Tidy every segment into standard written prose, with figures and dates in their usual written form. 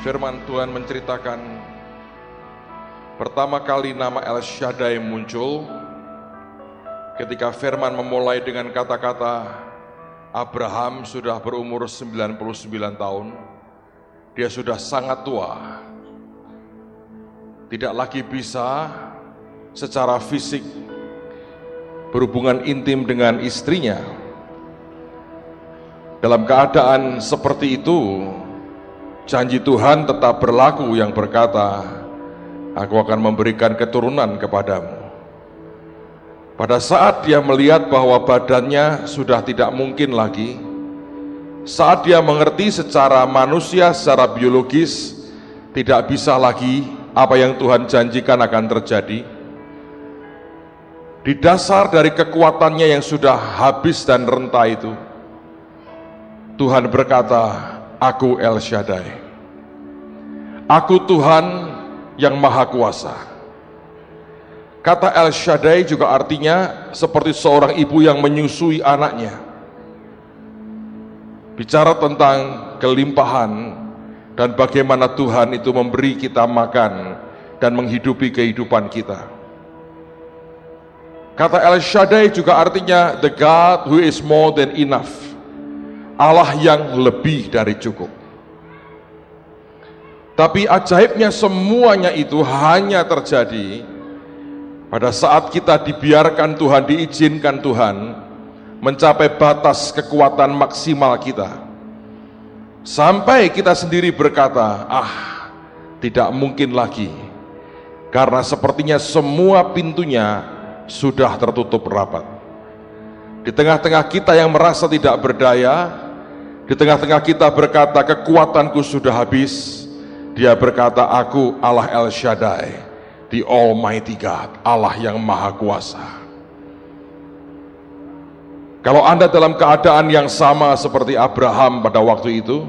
Firman Tuhan menceritakan pertama kali nama El Shaddai muncul ketika firman memulai dengan kata-kata Abraham sudah berumur 99 tahun, dia sudah sangat tua, tidak lagi bisa secara fisik berhubungan intim dengan istrinya. Dalam keadaan seperti itu, janji Tuhan tetap berlaku yang berkata, aku akan memberikan keturunan kepadamu. Pada saat dia melihat bahwa badannya sudah tidak mungkin lagi, saat dia mengerti secara manusia, secara biologis, tidak bisa lagi apa yang Tuhan janjikan akan terjadi, di dasar dari kekuatannya yang sudah habis dan renta itu, Tuhan berkata, aku El Shaddai. Aku Tuhan yang Maha Kuasa. Kata El Shaddai juga artinya seperti seorang ibu yang menyusui anaknya. Bicara tentang kelimpahan dan bagaimana Tuhan itu memberi kita makan dan menghidupi kehidupan kita. Kata El Shaddai juga artinya the God who is more than enough. Allah yang lebih dari cukup. Tapi ajaibnya semuanya itu hanya terjadi pada saat kita dibiarkan Tuhan, diizinkan Tuhan mencapai batas kekuatan maksimal kita. Sampai kita sendiri berkata, tidak mungkin lagi. Karena sepertinya semua pintunya sudah tertutup rapat. Di tengah-tengah kita yang merasa tidak berdaya, di tengah-tengah kita berkata, kekuatanku sudah habis, dia berkata, aku Allah El Shaddai, the Almighty God, Allah yang Maha Kuasa. Kalau Anda dalam keadaan yang sama seperti Abraham pada waktu itu,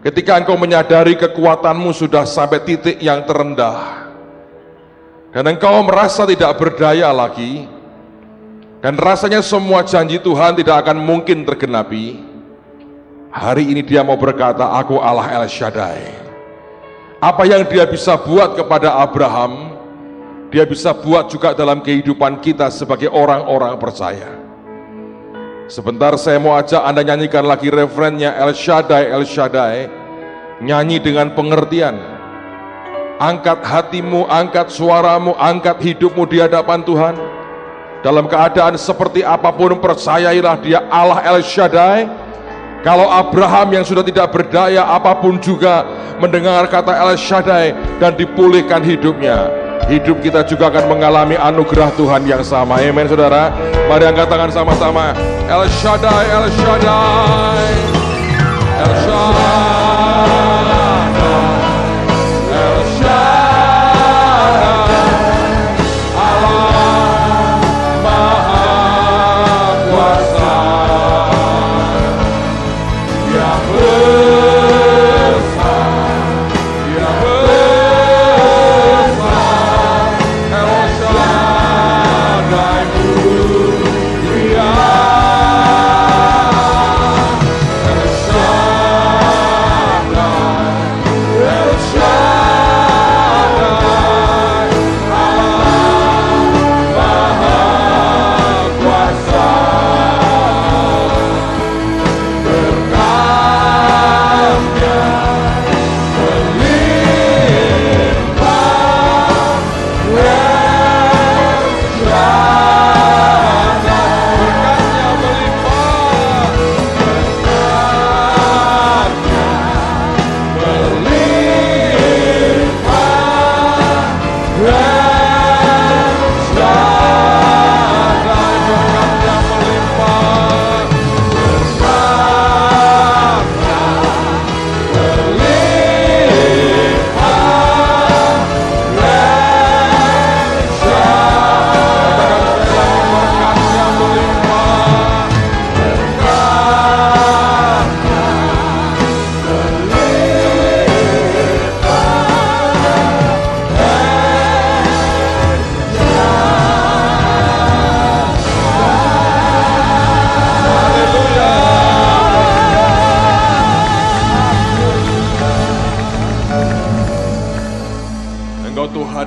ketika engkau menyadari kekuatanmu sudah sampai titik yang terendah, dan engkau merasa tidak berdaya lagi, dan rasanya semua janji Tuhan tidak akan mungkin tergenapi, hari ini dia mau berkata, aku Allah El Shaddai. Apa yang dia bisa buat kepada Abraham, dia bisa buat juga dalam kehidupan kita sebagai orang-orang percaya. Sebentar saya mau ajak Anda nyanyikan lagi referennya El Shaddai, El Shaddai. Nyanyi dengan pengertian. Angkat hatimu, angkat suaramu, angkat hidupmu di hadapan Tuhan. Dalam keadaan seperti apapun, percayailah dia Allah El Shaddai. Kalau Abraham yang sudah tidak berdaya apapun juga mendengar kata El Shaddai dan dipulihkan hidupnya, hidup kita juga akan mengalami anugerah Tuhan yang sama. Amin, saudara. Mari angkat tangan sama-sama. El Shaddai, El Shaddai, El Shaddai.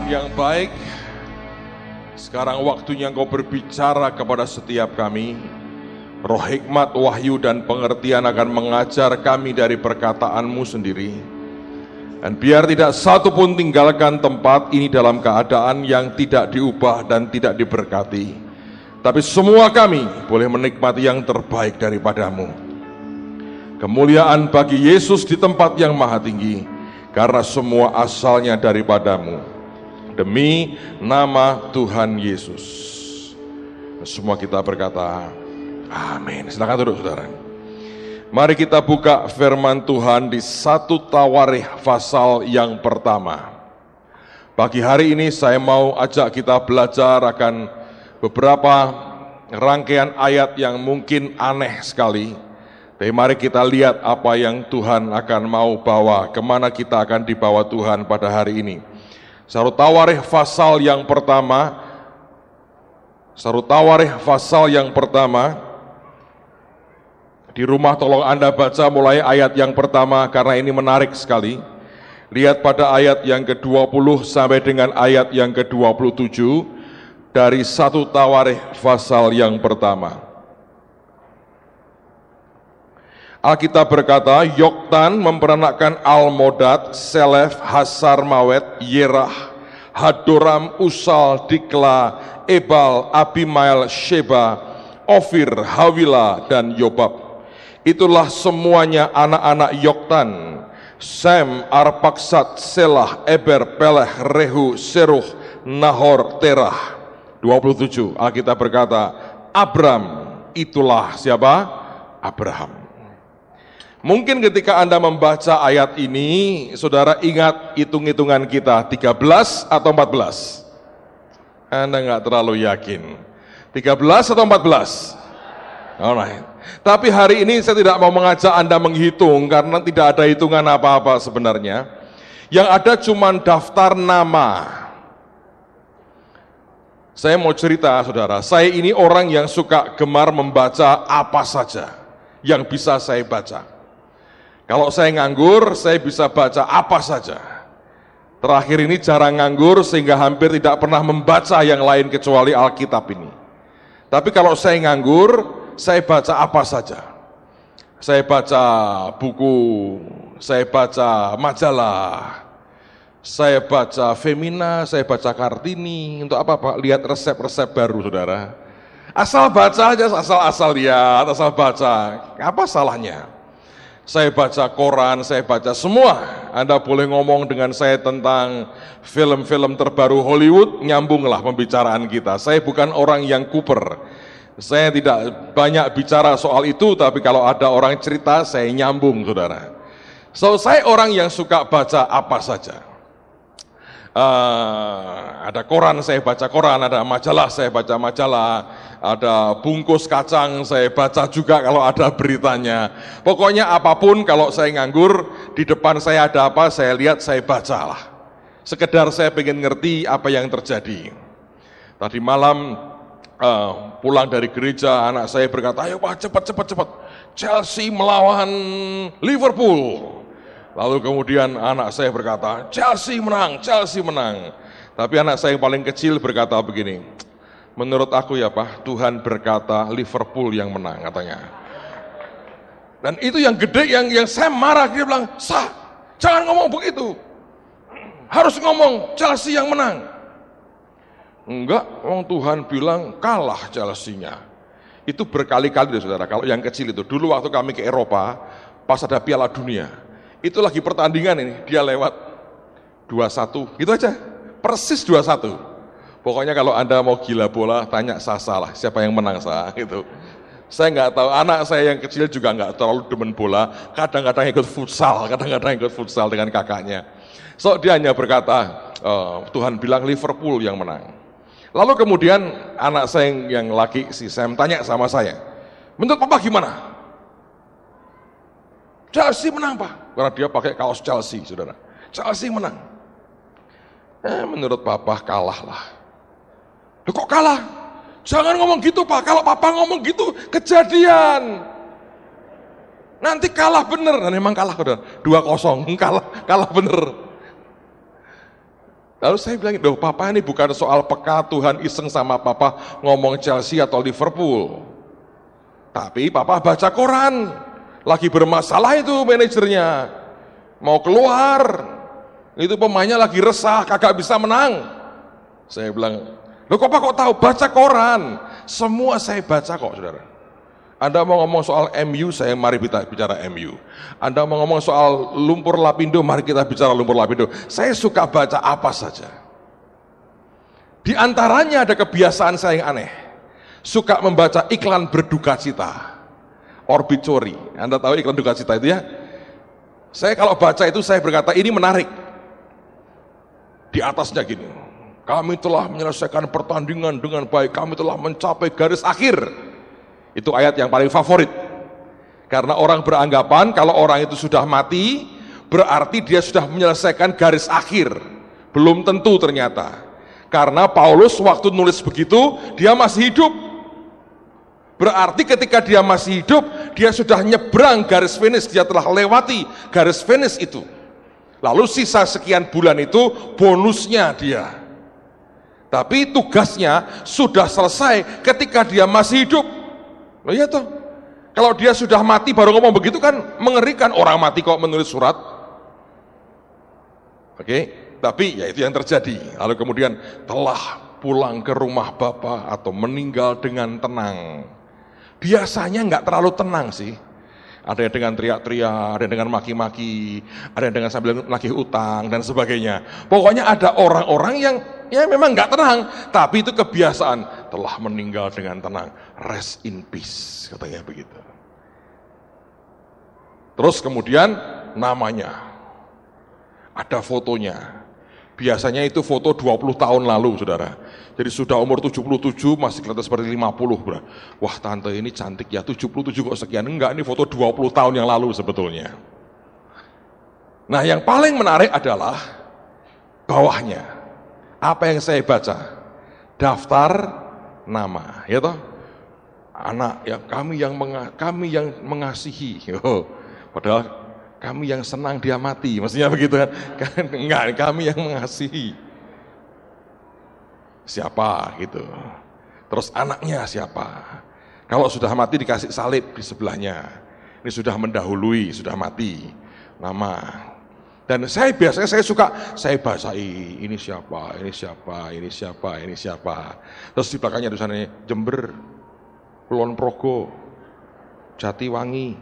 Tuhan yang baik, sekarang waktunya Engkau berbicara kepada setiap kami. Roh hikmat, wahyu, dan pengertian akan mengajar kami dari perkataan-Mu sendiri. Dan biar tidak satu pun tinggalkan tempat ini dalam keadaan yang tidak diubah dan tidak diberkati. Tapi semua kami boleh menikmati yang terbaik daripada-Mu. Kemuliaan bagi Yesus di tempat yang maha tinggi, karena semua asalnya daripada-Mu. Demi nama Tuhan Yesus. Semua kita berkata, amin. Silakan duduk, saudara. Mari kita buka firman Tuhan di 1 Tawarikh pasal yang pertama. Pagi hari ini saya mau ajak kita belajar akan beberapa rangkaian ayat yang mungkin aneh sekali. Tapi mari kita lihat apa yang Tuhan akan mau bawa, kemana kita akan dibawa Tuhan pada hari ini. 1 Tawarikh pasal yang pertama. 1 Tawarikh pasal yang pertama. Di rumah tolong Anda baca mulai ayat yang pertama karena ini menarik sekali. Lihat pada ayat yang ke-20 sampai dengan ayat yang ke-27 dari 1 Tawarikh pasal yang pertama. Alkitab berkata, Yoktan memperanakkan Almodad, Selef, Hasarmawet, Yerah, Hadoram, Usal, Dikla, Ebal, Abimael, Sheba, Ofir, Hawila, dan Yobab. Itulah semuanya anak-anak Yoktan, Sem, Arpaksad, Selah, Eber, Peleh, Rehu, Seruh, Nahor, Terah. 27, Alkitab berkata, Abram, itulah siapa? Abraham. Mungkin ketika Anda membaca ayat ini, saudara ingat hitung-hitungan kita, 13 atau 14? Anda nggak terlalu yakin. 13 atau 14? Alright. Tapi hari ini saya tidak mau mengajak Anda menghitung karena tidak ada hitungan apa-apa sebenarnya. Yang ada cuma daftar nama. Saya mau cerita, saudara, saya ini orang yang suka gemar membaca apa saja yang bisa saya baca. Kalau saya nganggur, saya bisa baca apa saja. Terakhir ini jarang nganggur sehingga hampir tidak pernah membaca yang lain kecuali Alkitab ini. Tapi kalau saya nganggur, saya baca apa saja. Saya baca buku, saya baca majalah, saya baca Femina, saya baca Kartini. Untuk apa, Pak? Lihat resep-resep baru, saudara. Asal baca aja, asal lihat, asal baca. Apa salahnya? Saya baca koran, saya baca semua. Anda boleh ngomong dengan saya tentang film-film terbaru Hollywood, nyambunglah pembicaraan kita. Saya bukan orang yang kuper. Saya tidak banyak bicara soal itu, tapi kalau ada orang cerita, saya nyambung, saudara. So, saya orang yang suka baca apa saja. Ada koran, saya baca koran, ada majalah, saya baca majalah, ada bungkus kacang, saya baca juga kalau ada beritanya. Pokoknya apapun, kalau saya nganggur, di depan saya ada apa, saya lihat, saya bacalah. Sekedar saya pengen ngerti apa yang terjadi. Tadi malam, pulang dari gereja, anak saya berkata, ayo Pak, cepat, Chelsea melawan Liverpool. Lalu kemudian anak saya berkata, Chelsea menang. Tapi anak saya yang paling kecil berkata begini, menurut aku ya Pak, Tuhan berkata Liverpool yang menang, katanya. Dan itu yang gede, yang saya marah, dia bilang, jangan ngomong begitu. Harus ngomong Chelsea yang menang. Enggak, Tuhan bilang kalah Chelsea-nya. Itu berkali-kali, saudara. Kalau yang kecil itu, dulu waktu kami ke Eropa, pas ada Piala Dunia, itu lagi pertandingan ini, dia lewat 2-1, gitu aja, persis 2-1. Pokoknya kalau Anda mau gila bola, tanya Sasa lah, siapa yang menang gitu. Saya nggak tahu, anak saya yang kecil juga nggak terlalu demen bola, kadang-kadang ikut futsal dengan kakaknya. So dia hanya berkata, Tuhan bilang Liverpool yang menang. Lalu kemudian anak saya yang laki, si Sam, tanya sama saya, menurut Papa gimana? Chelsea menang, Pak. Karena dia pakai kaos Chelsea, saudara. Chelsea menang. Menurut Papa kalah lah. Loh, kok kalah? Jangan ngomong gitu, Pak. Kalau Papa ngomong gitu, kejadian. Nanti kalah bener. Dan memang kalah, saudara. 2-0, kalah bener. Lalu saya bilang, "Loh, papa ini bukan soal peka Tuhan iseng sama papa ngomong Chelsea atau Liverpool. Tapi papa baca koran, lagi bermasalah itu manajernya, mau keluar, itu pemainnya lagi resah, kagak bisa menang." Saya bilang, "Loh kok Pak kok tahu? Baca koran." Semua saya baca kok, saudara. Anda mau ngomong soal MU, mari kita bicara MU. Anda mau ngomong soal lumpur lapindo, mari kita bicara lumpur lapindo. Saya suka baca apa saja. Di antaranya ada kebiasaan saya yang aneh. Suka membaca iklan berduka cita. Obituary. Anda tahu iklan duka cita itu ya? Saya kalau baca itu saya berkata, ini menarik. Di atasnya gini, "Kami telah menyelesaikan pertandingan dengan baik, kami telah mencapai garis akhir." Itu ayat yang paling favorit. Karena orang beranggapan kalau orang itu sudah mati, berarti dia sudah menyelesaikan garis akhir. Belum tentu ternyata. Karena Paulus waktu nulis begitu, dia masih hidup. Berarti ketika dia masih hidup, dia sudah nyebrang garis finish, dia telah lewati garis finish itu. Lalu sisa sekian bulan itu bonusnya dia. Tapi tugasnya sudah selesai ketika dia masih hidup. Loh iya toh, kalau dia sudah mati baru ngomong begitu kan mengerikan, orang mati kok menulis surat. Oke, tapi ya itu yang terjadi. Lalu kemudian telah pulang ke rumah Bapa atau meninggal dengan tenang. Biasanya nggak terlalu tenang sih. Ada yang dengan teriak-teriak, ada yang dengan maki-maki, ada yang dengan sambil nagih utang dan sebagainya. Pokoknya ada orang-orang yang ya memang nggak tenang, tapi itu kebiasaan. Telah meninggal dengan tenang, rest in peace, katanya begitu. Terus kemudian namanya, ada fotonya. Biasanya itu foto 20 tahun lalu, saudara. Jadi sudah umur 77, masih kelihatan seperti 50. Wah, tante ini cantik ya, 77 kok sekian. Enggak, ini foto 20 tahun yang lalu sebetulnya. Nah, yang paling menarik adalah bawahnya. Apa yang saya baca? Daftar nama, ya toh? Anak ya, kami yang mengasihi. Padahal kami yang senang dia mati, maksudnya begitu kan? Enggak, kami yang mengasihi. Siapa gitu. Terus anaknya siapa? Kalau sudah mati dikasih salib di sebelahnya. Ini sudah mendahului, sudah mati. Nama. Dan biasanya saya bacain, ini siapa, ini siapa, ini siapa, ini siapa. Terus di belakangnya tulisannya Jember, Kulon Progo, Jatiwangi,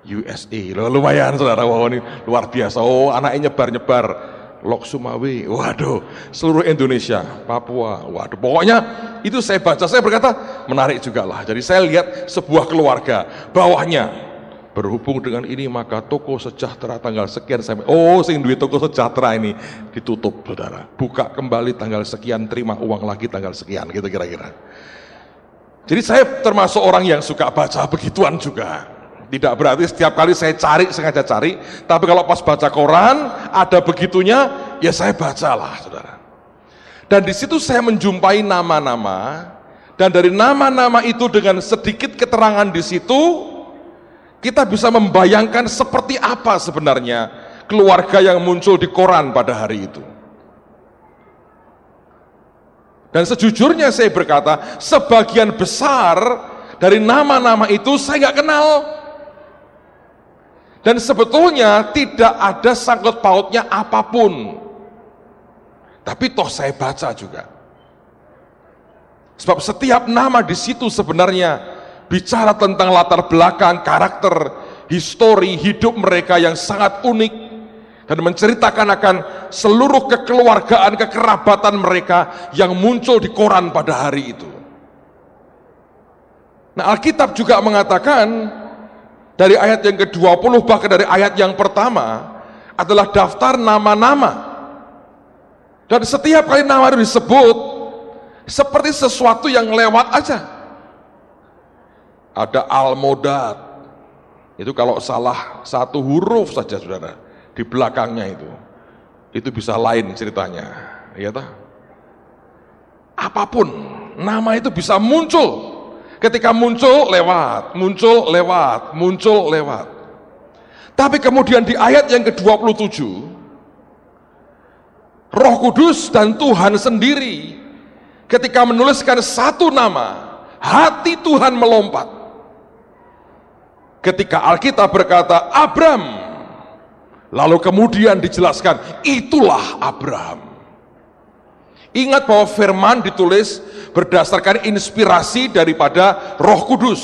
USA. Lumayan saudara, wow, ini luar biasa. Oh, anaknya nyebar-nyebar. Lok Sumawe, waduh, seluruh Indonesia, Papua, waduh. Pokoknya itu saya baca, saya berkata menarik juga lah. Jadi saya lihat sebuah keluarga, bawahnya. Berhubung dengan ini maka toko sejahtera tanggal sekian sampai sing duit toko sejahtera ini ditutup, saudara. Buka kembali tanggal sekian, terima uang lagi tanggal sekian, gitu kira-kira. Jadi saya termasuk orang yang suka baca begituan juga. Tidak berarti setiap kali saya sengaja cari, tapi kalau pas baca koran ada begitunya, ya saya bacalah, saudara. Dan di situ saya menjumpai nama-nama, dan dari nama-nama itu dengan sedikit keterangan di situ, kita bisa membayangkan seperti apa sebenarnya keluarga yang muncul di koran pada hari itu. Dan sejujurnya saya berkata, sebagian besar dari nama-nama itu saya nggak kenal. Dan sebetulnya tidak ada sangkut pautnya apapun. Tapi toh saya baca juga. Sebab setiap nama di situ sebenarnya bicara tentang latar belakang, karakter, histori hidup mereka yang sangat unik, dan menceritakan akan seluruh kekeluargaan, kekerabatan mereka yang muncul di koran pada hari itu. Nah, Alkitab juga mengatakan dari ayat yang ke-20 bahkan dari ayat yang pertama adalah daftar nama-nama. Dan setiap kali nama itu disebut seperti sesuatu yang lewat aja. Ada Almodad, itu kalau salah satu huruf saja saudara di belakangnya itu bisa lain ceritanya, ya toh? Apapun nama itu bisa muncul, ketika muncul lewat, muncul lewat, muncul lewat. Tapi kemudian di ayat yang ke-27 Roh Kudus dan Tuhan sendiri ketika menuliskan satu nama, hati Tuhan melompat. Ketika Alkitab berkata Abram, lalu kemudian dijelaskan itulah Abraham. Ingat bahwa firman ditulis berdasarkan inspirasi daripada Roh Kudus.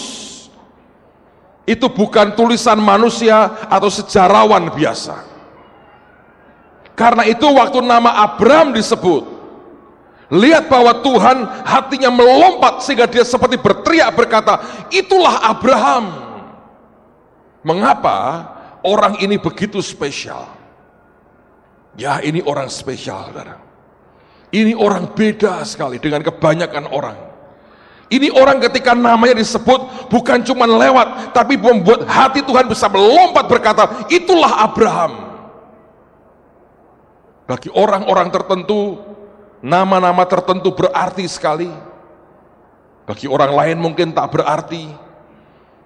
Itu bukan tulisan manusia atau sejarawan biasa. Karena itu waktu nama Abram disebut, lihat bahwa Tuhan hatinya melompat sehingga dia seperti berteriak berkata, itulah Abraham. Mengapa orang ini begitu spesial? Ya, ini orang spesial, saudara. Ini orang beda sekali dengan kebanyakan orang. Ini orang ketika namanya disebut bukan cuma lewat, tapi membuat hati Tuhan bisa melompat berkata, itulah Abraham. Bagi orang-orang tertentu, nama-nama tertentu berarti sekali. Bagi orang lain mungkin tak berarti.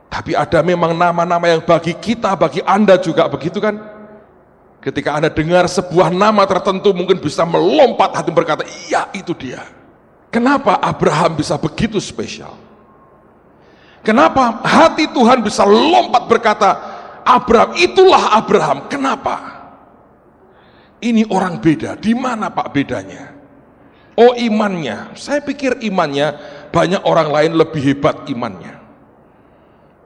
Tapi ada memang nama-nama yang bagi kita, bagi Anda juga begitu kan? Ketika Anda dengar sebuah nama tertentu mungkin bisa melompat hati berkata, iya itu dia. Kenapa Abraham bisa begitu spesial? Kenapa hati Tuhan bisa lompat berkata, Abraham, itulah Abraham. Kenapa? Ini orang beda. Di mana Pak bedanya? Oh, imannya. Saya pikir imannya banyak orang lain lebih hebat imannya.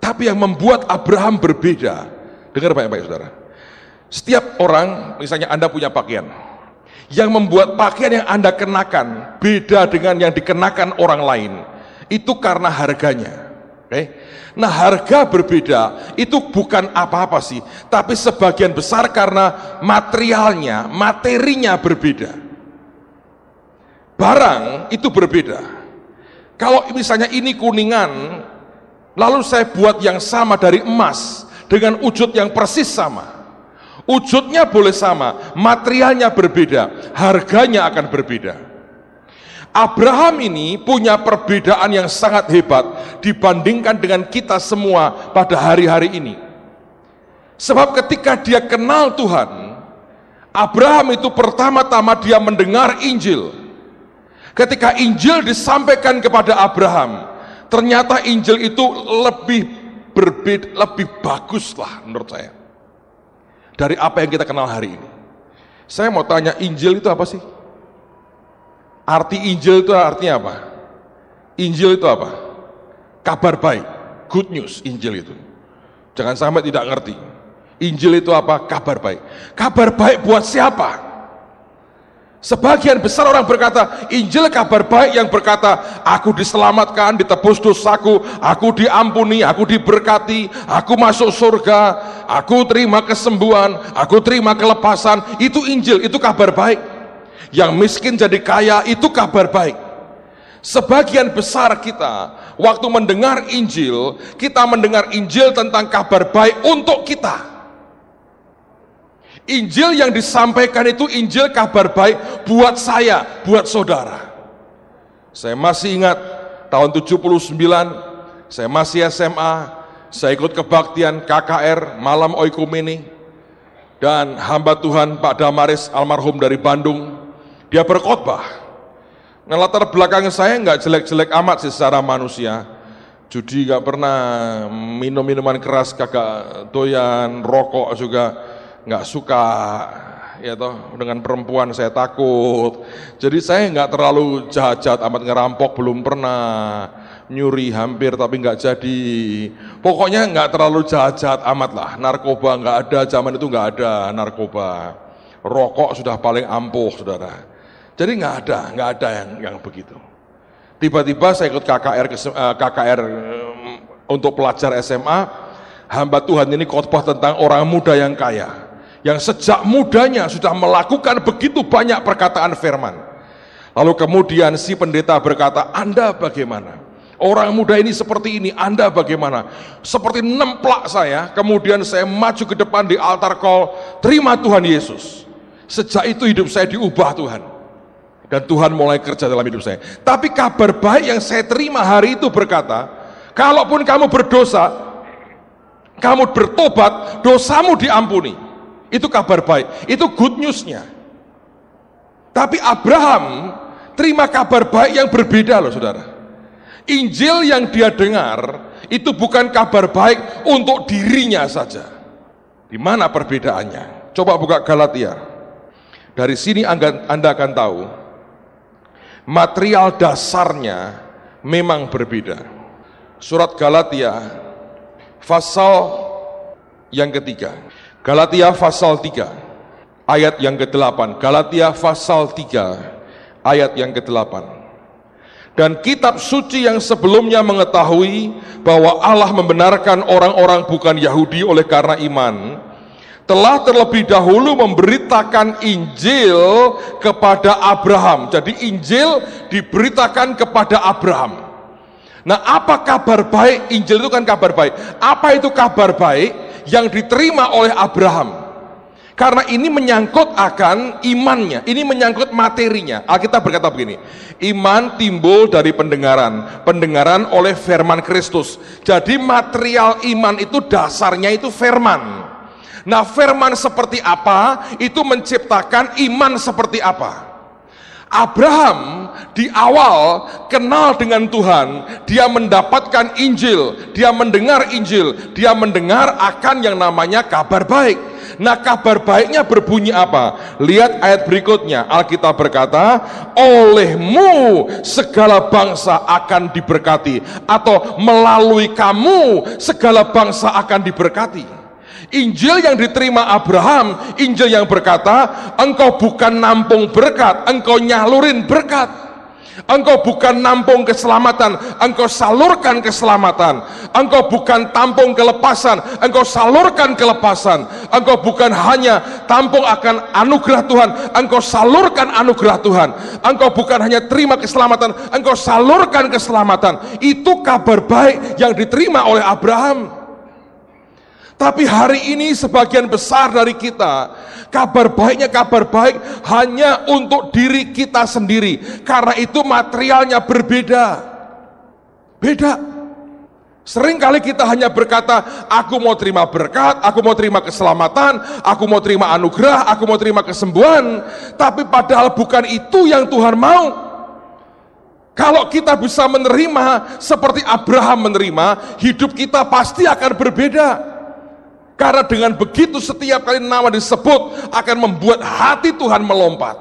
Tapi yang membuat Abraham berbeda, dengar baik-baik saudara. Setiap orang, misalnya Anda punya pakaian, yang membuat pakaian yang Anda kenakan beda dengan yang dikenakan orang lain, itu karena harganya. Oke? Nah, harga berbeda itu bukan apa-apa sih, tapi sebagian besar karena materialnya, materinya berbeda. Barang itu berbeda. Kalau misalnya ini kuningan, lalu saya buat yang sama dari emas dengan wujud yang persis sama. Wujudnya boleh sama, materialnya berbeda, harganya akan berbeda. Abraham ini punya perbedaan yang sangat hebat dibandingkan dengan kita semua pada hari-hari ini. Sebab ketika dia kenal Tuhan, Abraham itu pertama-tama dia mendengar Injil. Ketika Injil disampaikan kepada Abraham, ternyata Injil itu lebih berbeda, lebih bagus lah menurut saya dari apa yang kita kenal hari ini. Saya mau tanya, Injil itu apa sih? Arti Injil itu artinya apa? Injil itu apa? Kabar baik, good news. Injil itu jangan sampai tidak ngerti. Injil itu apa? Kabar baik. Kabar baik buat siapa? Sebagian besar orang berkata, Injil kabar baik yang berkata, aku diselamatkan, ditebus dosaku, aku diampuni, aku diberkati, aku masuk surga, aku terima kesembuhan, aku terima kelepasan. Itu Injil, itu kabar baik. Yang miskin jadi kaya, itu kabar baik. Sebagian besar kita, waktu mendengar Injil, kita mendengar Injil tentang kabar baik untuk kita. Injil yang disampaikan itu Injil kabar baik buat saya, buat saudara. Saya masih ingat tahun 79, saya masih SMA, saya ikut kebaktian KKR Malam Oikumene, dan hamba Tuhan Pak Damaris almarhum dari Bandung, dia berkhotbah. Nah, latar belakang saya nggak jelek-jelek amat sih secara manusia. Judi nggak pernah, minum minuman keras kagak doyan, rokok juga nggak suka, ya toh, dengan perempuan saya takut. Jadi saya nggak terlalu jahat-jahat amat, ngerampok belum pernah, nyuri hampir tapi nggak jadi. Pokoknya nggak terlalu jahat-jahat amat lah. Narkoba nggak ada, zaman itu nggak ada narkoba. Rokok sudah paling ampuh, saudara. Jadi nggak ada yang begitu. Tiba-tiba saya ikut KKR untuk pelajar SMA. Hamba Tuhan ini khotbah tentang orang muda yang kaya, yang sejak mudanya sudah melakukan begitu banyak perkataan firman. Lalu kemudian si pendeta berkata, Anda bagaimana? Orang muda ini seperti ini, Anda bagaimana? Seperti nemplak saya, kemudian saya maju ke depan di altar call, terima Tuhan Yesus. Sejak itu hidup saya diubah Tuhan. Dan Tuhan mulai kerja dalam hidup saya. Tapi kabar baik yang saya terima hari itu berkata, kalaupun kamu berdosa, kamu bertobat, dosamu diampuni. Itu kabar baik, itu good news-nya. Tapi Abraham terima kabar baik yang berbeda loh saudara. Injil yang dia dengar itu bukan kabar baik untuk dirinya saja. Di mana perbedaannya? Coba buka Galatia. Dari sini Anda akan tahu material dasarnya memang berbeda. Surat Galatia pasal yang ketiga. Galatia pasal 3 ayat yang ke-8. Galatia pasal 3 ayat yang ke-8. Dan kitab suci yang sebelumnya mengetahui bahwa Allah membenarkan orang-orang bukan Yahudi oleh karena iman, telah terlebih dahulu memberitakan Injil kepada Abraham. Jadi Injil diberitakan kepada Abraham. Nah, apa kabar baik? Injil itu kan kabar baik. Apa itu kabar baik yang diterima oleh Abraham? Karena ini menyangkut akan imannya, ini menyangkut materinya. Alkitab berkata begini, iman timbul dari pendengaran, pendengaran oleh firman Kristus. Jadi material iman itu dasarnya itu firman. Nah, firman seperti apa, itu menciptakan iman seperti apa. Abraham di awal kenal dengan Tuhan, dia mendapatkan Injil, dia mendengar Injil, dia mendengar akan yang namanya kabar baik. Nah, kabar baiknya berbunyi apa? Lihat ayat berikutnya. Alkitab berkata, olehmu segala bangsa akan diberkati, atau melalui kamu segala bangsa akan diberkati. Injil yang diterima Abraham, Injil yang berkata, engkau bukan nampung berkat, engkau nyalurin berkat. Engkau bukan nampung keselamatan, engkau salurkan keselamatan. Engkau bukan tampung kelepasan, engkau salurkan kelepasan. Engkau bukan hanya tampung akan anugerah Tuhan, engkau salurkan anugerah Tuhan. Engkau bukan hanya terima keselamatan, engkau salurkan keselamatan. Itu kabar baik yang diterima oleh Abraham. Tapi hari ini sebagian besar dari kita, kabar baiknya kabar baik hanya untuk diri kita sendiri. Karena itu materialnya berbeda. Beda. Seringkali kita hanya berkata, aku mau terima berkat, aku mau terima keselamatan, aku mau terima anugerah, aku mau terima kesembuhan. Tapi padahal bukan itu yang Tuhan mau. Kalau kita bisa menerima seperti Abraham menerima, hidup kita pasti akan berbeda. Karena dengan begitu setiap kali nama disebut akan membuat hati Tuhan melompat.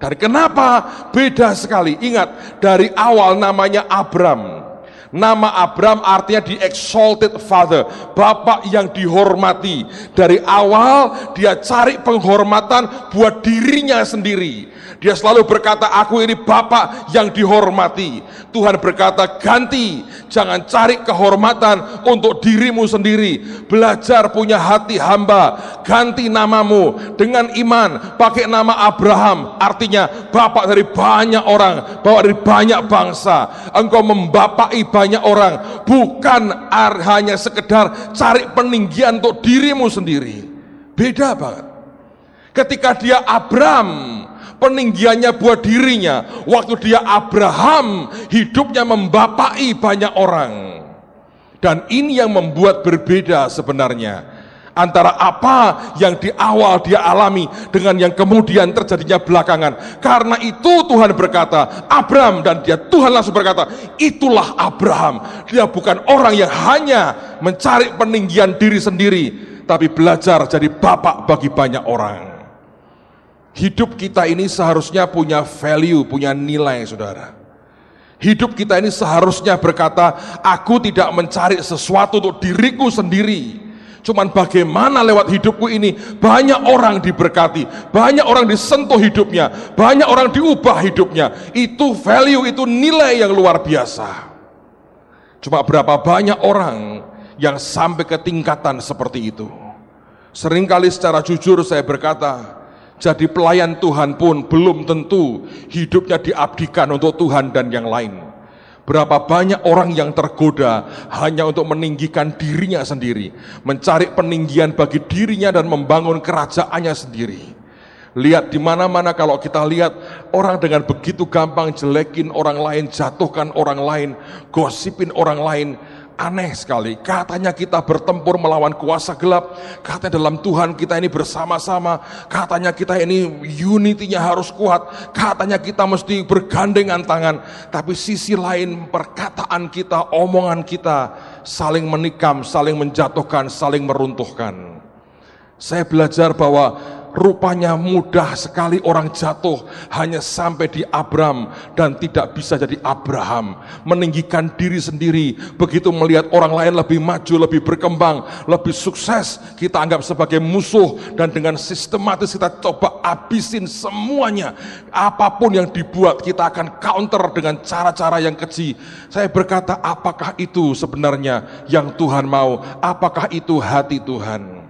Dan kenapa? Beda sekali. Ingat, dari awal namanya Abram. Nama Abram artinya the exalted father, bapak yang dihormati. Dari awal dia cari penghormatan buat dirinya sendiri. Dia selalu berkata, aku ini bapak yang dihormati. Tuhan berkata, ganti, jangan cari kehormatan untuk dirimu sendiri. Belajar punya hati hamba, ganti namamu dengan iman, pakai nama Abraham, artinya bapak dari banyak orang, bapak dari banyak bangsa. Engkau membapai banyak orang, bukan hanya sekedar cari peninggian untuk dirimu sendiri. Beda banget. Ketika dia Abram, peninggiannya buat dirinya. Waktu dia Abraham, hidupnya membapai banyak orang. Dan ini yang membuat berbeda sebenarnya antara apa yang di awal dia alami dengan yang kemudian terjadinya belakangan. Karena itu Tuhan berkata, Abram, dan Tuhan langsung berkata, itulah Abraham. Dia bukan orang yang hanya mencari peninggian diri sendiri, tapi belajar jadi bapak bagi banyak orang. Hidup kita ini seharusnya punya value, punya nilai, saudara. Hidup kita ini seharusnya berkata, aku tidak mencari sesuatu untuk diriku sendiri. Cuman bagaimana lewat hidupku ini banyak orang diberkati, banyak orang disentuh hidupnya, banyak orang diubah hidupnya. Itu value, itu nilai yang luar biasa. Cuma berapa banyak orang yang sampai ke tingkatan seperti itu. Seringkali secara jujur saya berkata, jadi pelayan Tuhan pun belum tentu hidupnya diabdikan untuk Tuhan dan yang lain. Berapa banyak orang yang tergoda hanya untuk meninggikan dirinya sendiri, mencari peninggian bagi dirinya dan membangun kerajaannya sendiri. Lihat di mana-mana kalau kita lihat orang dengan begitu gampang jelekin orang lain, jatuhkan orang lain, gosipin orang lain. Aneh sekali, katanya kita bertempur melawan kuasa gelap, katanya dalam Tuhan kita ini bersama-sama, katanya kita ini unity-nya harus kuat, katanya kita mesti bergandengan tangan, tapi sisi lain perkataan kita, omongan kita saling menikam, saling menjatuhkan, saling meruntuhkan. Saya belajar bahwa rupanya mudah sekali orang jatuh hanya sampai di Abram dan tidak bisa jadi Abraham, meninggikan diri sendiri. Begitu melihat orang lain lebih maju, lebih berkembang, lebih sukses, kita anggap sebagai musuh dan dengan sistematis kita coba habisin semuanya. Apapun yang dibuat kita akan counter dengan cara-cara yang keji. Saya berkata, apakah itu sebenarnya yang Tuhan mau? Apakah itu hati Tuhan?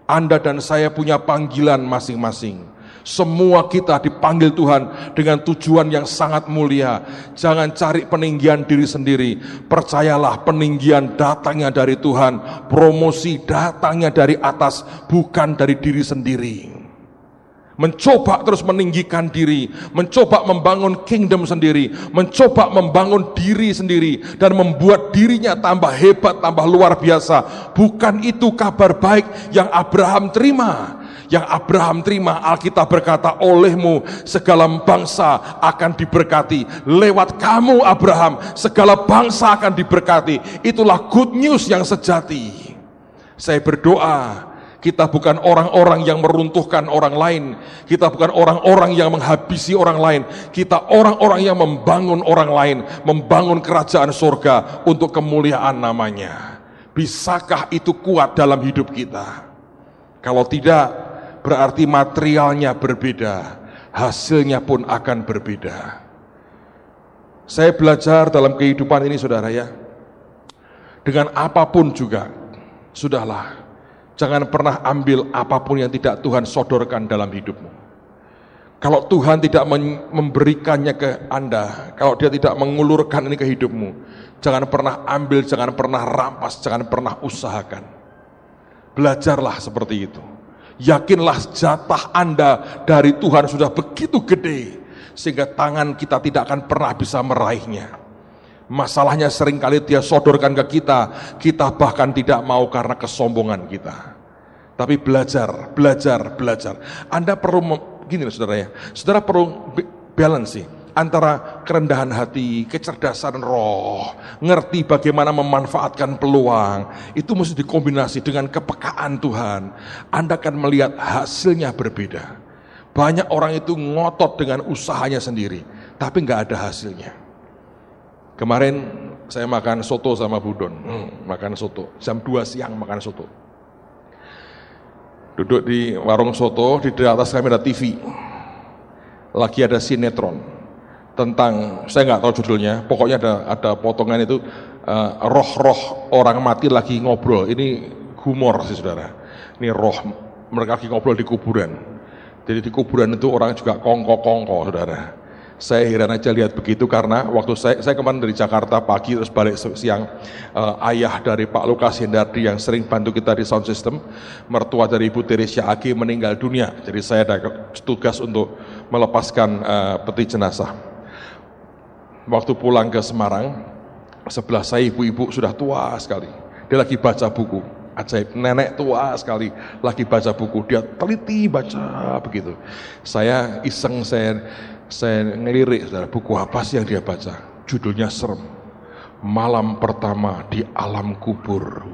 Anda dan saya punya panggilan masing-masing. Semua kita dipanggil Tuhan dengan tujuan yang sangat mulia. Jangan cari peninggian diri sendiri. Percayalah, peninggian datangnya dari Tuhan. Promosi datangnya dari atas, bukan dari diri sendiri. Mencoba terus meninggikan diri, mencoba membangun kingdom sendiri, mencoba membangun diri sendiri dan membuat dirinya tambah hebat, tambah luar biasa. Bukan itu kabar baik yang Abraham terima. Yang Abraham terima, Alkitab berkata, olehmu segala bangsa akan diberkati. Lewat kamu Abraham, segala bangsa akan diberkati. Itulah good news yang sejati. Saya berdoa, kita bukan orang-orang yang meruntuhkan orang lain. Kita bukan orang-orang yang menghabisi orang lain. Kita orang-orang yang membangun orang lain, membangun kerajaan surga untuk kemuliaan namanya. Bisakah itu kuat dalam hidup kita? Kalau tidak, berarti materialnya berbeda, hasilnya pun akan berbeda. Saya belajar dalam kehidupan ini, saudara ya, dengan apapun juga, sudahlah. Jangan pernah ambil apapun yang tidak Tuhan sodorkan dalam hidupmu. Kalau Tuhan tidak memberikannya ke Anda, kalau Dia tidak mengulurkan ini ke hidupmu, jangan pernah ambil, jangan pernah rampas, jangan pernah usahakan. Belajarlah seperti itu. Yakinlah jatah Anda dari Tuhan sudah begitu gede, sehingga tangan kita tidak akan pernah bisa meraihnya. Masalahnya seringkali Dia sodorkan ke kita, kita bahkan tidak mau karena kesombongan kita. Tapi belajar. Anda perlu, gini saudara ya, saudara perlu balance sih, antara kerendahan hati, kecerdasan roh, ngerti bagaimana memanfaatkan peluang, itu mesti dikombinasi dengan kepekaan Tuhan. Anda akan melihat hasilnya berbeda. Banyak orang itu ngotot dengan usahanya sendiri, tapi nggak ada hasilnya. Kemarin saya makan soto sama Budon, makan soto, jam 2 siang makan soto. Duduk di warung soto, di atas kami ada TV. Lagi ada sinetron tentang, saya nggak tahu judulnya, pokoknya ada potongan itu, roh-roh orang mati lagi ngobrol. Ini humor sih saudara. Ini roh, mereka lagi ngobrol di kuburan. Jadi di kuburan itu orang juga kongko-kongko saudara. Saya heran aja lihat begitu karena waktu saya kemarin dari Jakarta pagi terus balik siang, ayah dari Pak Lukas Hendardi yang sering bantu kita di sound system, mertua dari Ibu Teresia Agi meninggal dunia. Jadi saya ada tugas untuk melepaskan peti jenazah. Waktu pulang ke Semarang, sebelah saya ibu-ibu sudah tua sekali. Dia lagi baca buku. Ajaib, nenek tua sekali lagi baca buku. Dia teliti baca begitu. Saya iseng, saya ngelirik, saudara, buku apa sih yang dia baca? Judulnya serem, Malam Pertama di Alam Kubur.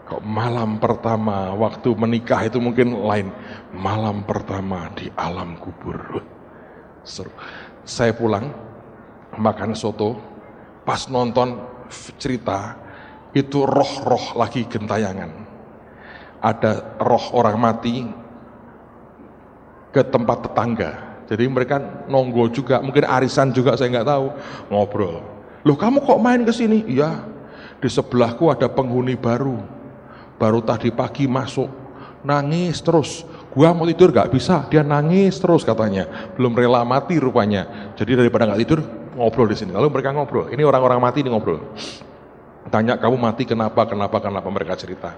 Kok malam pertama waktu menikah itu mungkin lain, malam pertama di alam kubur. Seru. Saya pulang makan soto, pas nonton cerita itu roh-roh lagi gentayangan. Ada roh orang mati ke tempat tetangga. Jadi mereka nonggo juga, mungkin arisan juga, saya nggak tahu, ngobrol. Loh, kamu kok main ke sini? Iya, di sebelahku ada penghuni baru tadi pagi masuk, nangis terus. Gua mau tidur nggak bisa, dia nangis terus katanya, belum rela mati rupanya. Jadi daripada nggak tidur, ngobrol di sini. Lalu mereka ngobrol. Ini orang-orang mati ini ngobrol. Tanya, kamu mati kenapa mereka cerita.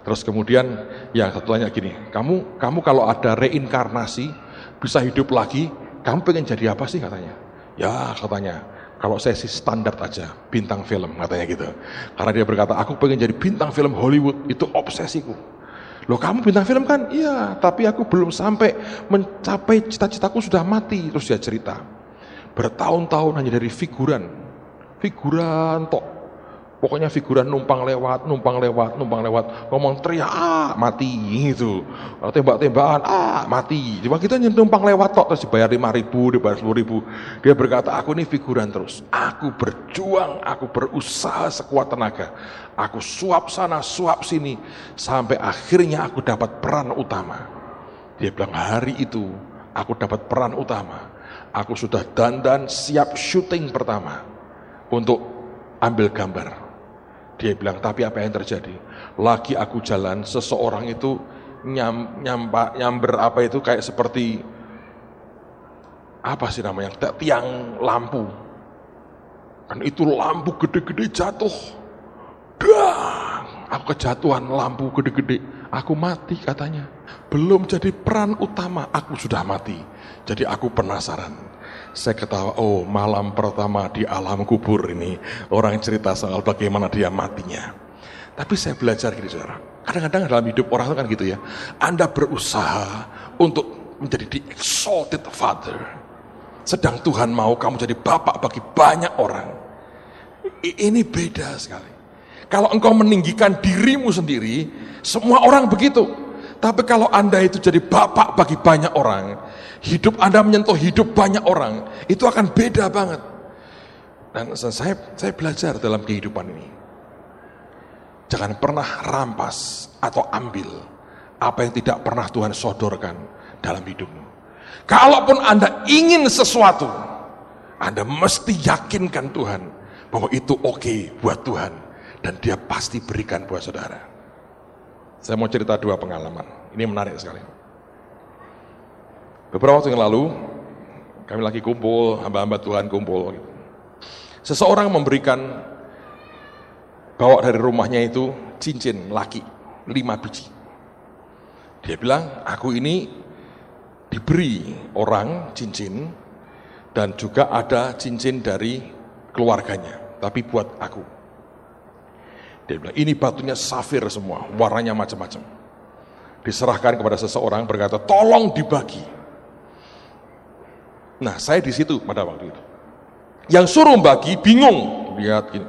Terus kemudian yang satu tanya gini, kamu kalau ada reinkarnasi bisa hidup lagi, kamu pengen jadi apa sih katanya? Ya katanya, Kalau saya sih standar aja, bintang film katanya gitu. Karena dia berkata, aku pengen jadi bintang film Hollywood, itu obsesiku. Loh kamu bintang film kan? Iya, tapi aku belum sampai mencapai cita-citaku sudah mati. Terus dia cerita, bertahun-tahun hanya dari figuran tok. Pokoknya figuran numpang lewat, ngomong teriak, mati gitu. Tembak-tembakan, mati. Cuma kita numpang lewat tok, terus dibayar 5.000, dibayar 10.000. Dia berkata, aku ini figuran terus. Aku berjuang, aku berusaha sekuat tenaga. Aku suap sana, suap sini. Sampai akhirnya aku dapat peran utama. Dia bilang, hari itu aku dapat peran utama. Aku sudah dandan siap syuting pertama untuk ambil gambar. Dia bilang, tapi apa yang terjadi? Lagi aku jalan, seseorang itu nyamber apa itu kayak seperti apa sih namanya? Tiang lampu. Dan itu lampu gede-gede jatuh. Dang! Aku kejatuhan lampu gede-gede. Aku mati katanya. Belum jadi peran utama, aku sudah mati. Jadi aku penasaran. Saya ketawa, oh malam pertama di alam kubur ini orang cerita soal bagaimana dia matinya. Tapi saya belajar gini saudara, kadang-kadang dalam hidup orang itu kan gitu ya, Anda berusaha untuk menjadi the exalted father, sedang Tuhan mau kamu jadi bapak bagi banyak orang. Ini beda sekali. Kalau engkau meninggikan dirimu sendiri, semua orang begitu. Tapi kalau Anda itu jadi bapak bagi banyak orang, hidup Anda menyentuh hidup banyak orang, itu akan beda banget. Dan saya belajar dalam kehidupan ini. Jangan pernah rampas atau ambil apa yang tidak pernah Tuhan sodorkan dalam hidupmu. Kalaupun Anda ingin sesuatu, Anda mesti yakinkan Tuhan bahwa itu oke buat Tuhan. Dan dia pasti berikan buat saudara. Saya mau cerita 2 pengalaman. Ini menarik sekali. Beberapa waktu yang lalu, kami lagi kumpul, hamba-hamba Tuhan kumpul. Seseorang memberikan, bawa dari rumahnya itu cincin laki, 5 biji. Dia bilang, aku ini diberi orang cincin, dan juga ada cincin dari keluarganya, tapi buat aku. Dia bilang, ini batunya safir semua, warnanya macam-macam. Diserahkan kepada seseorang, berkata, tolong dibagi. Nah, saya di situ pada waktu itu. Yang suruh bagi bingung, lihat gini.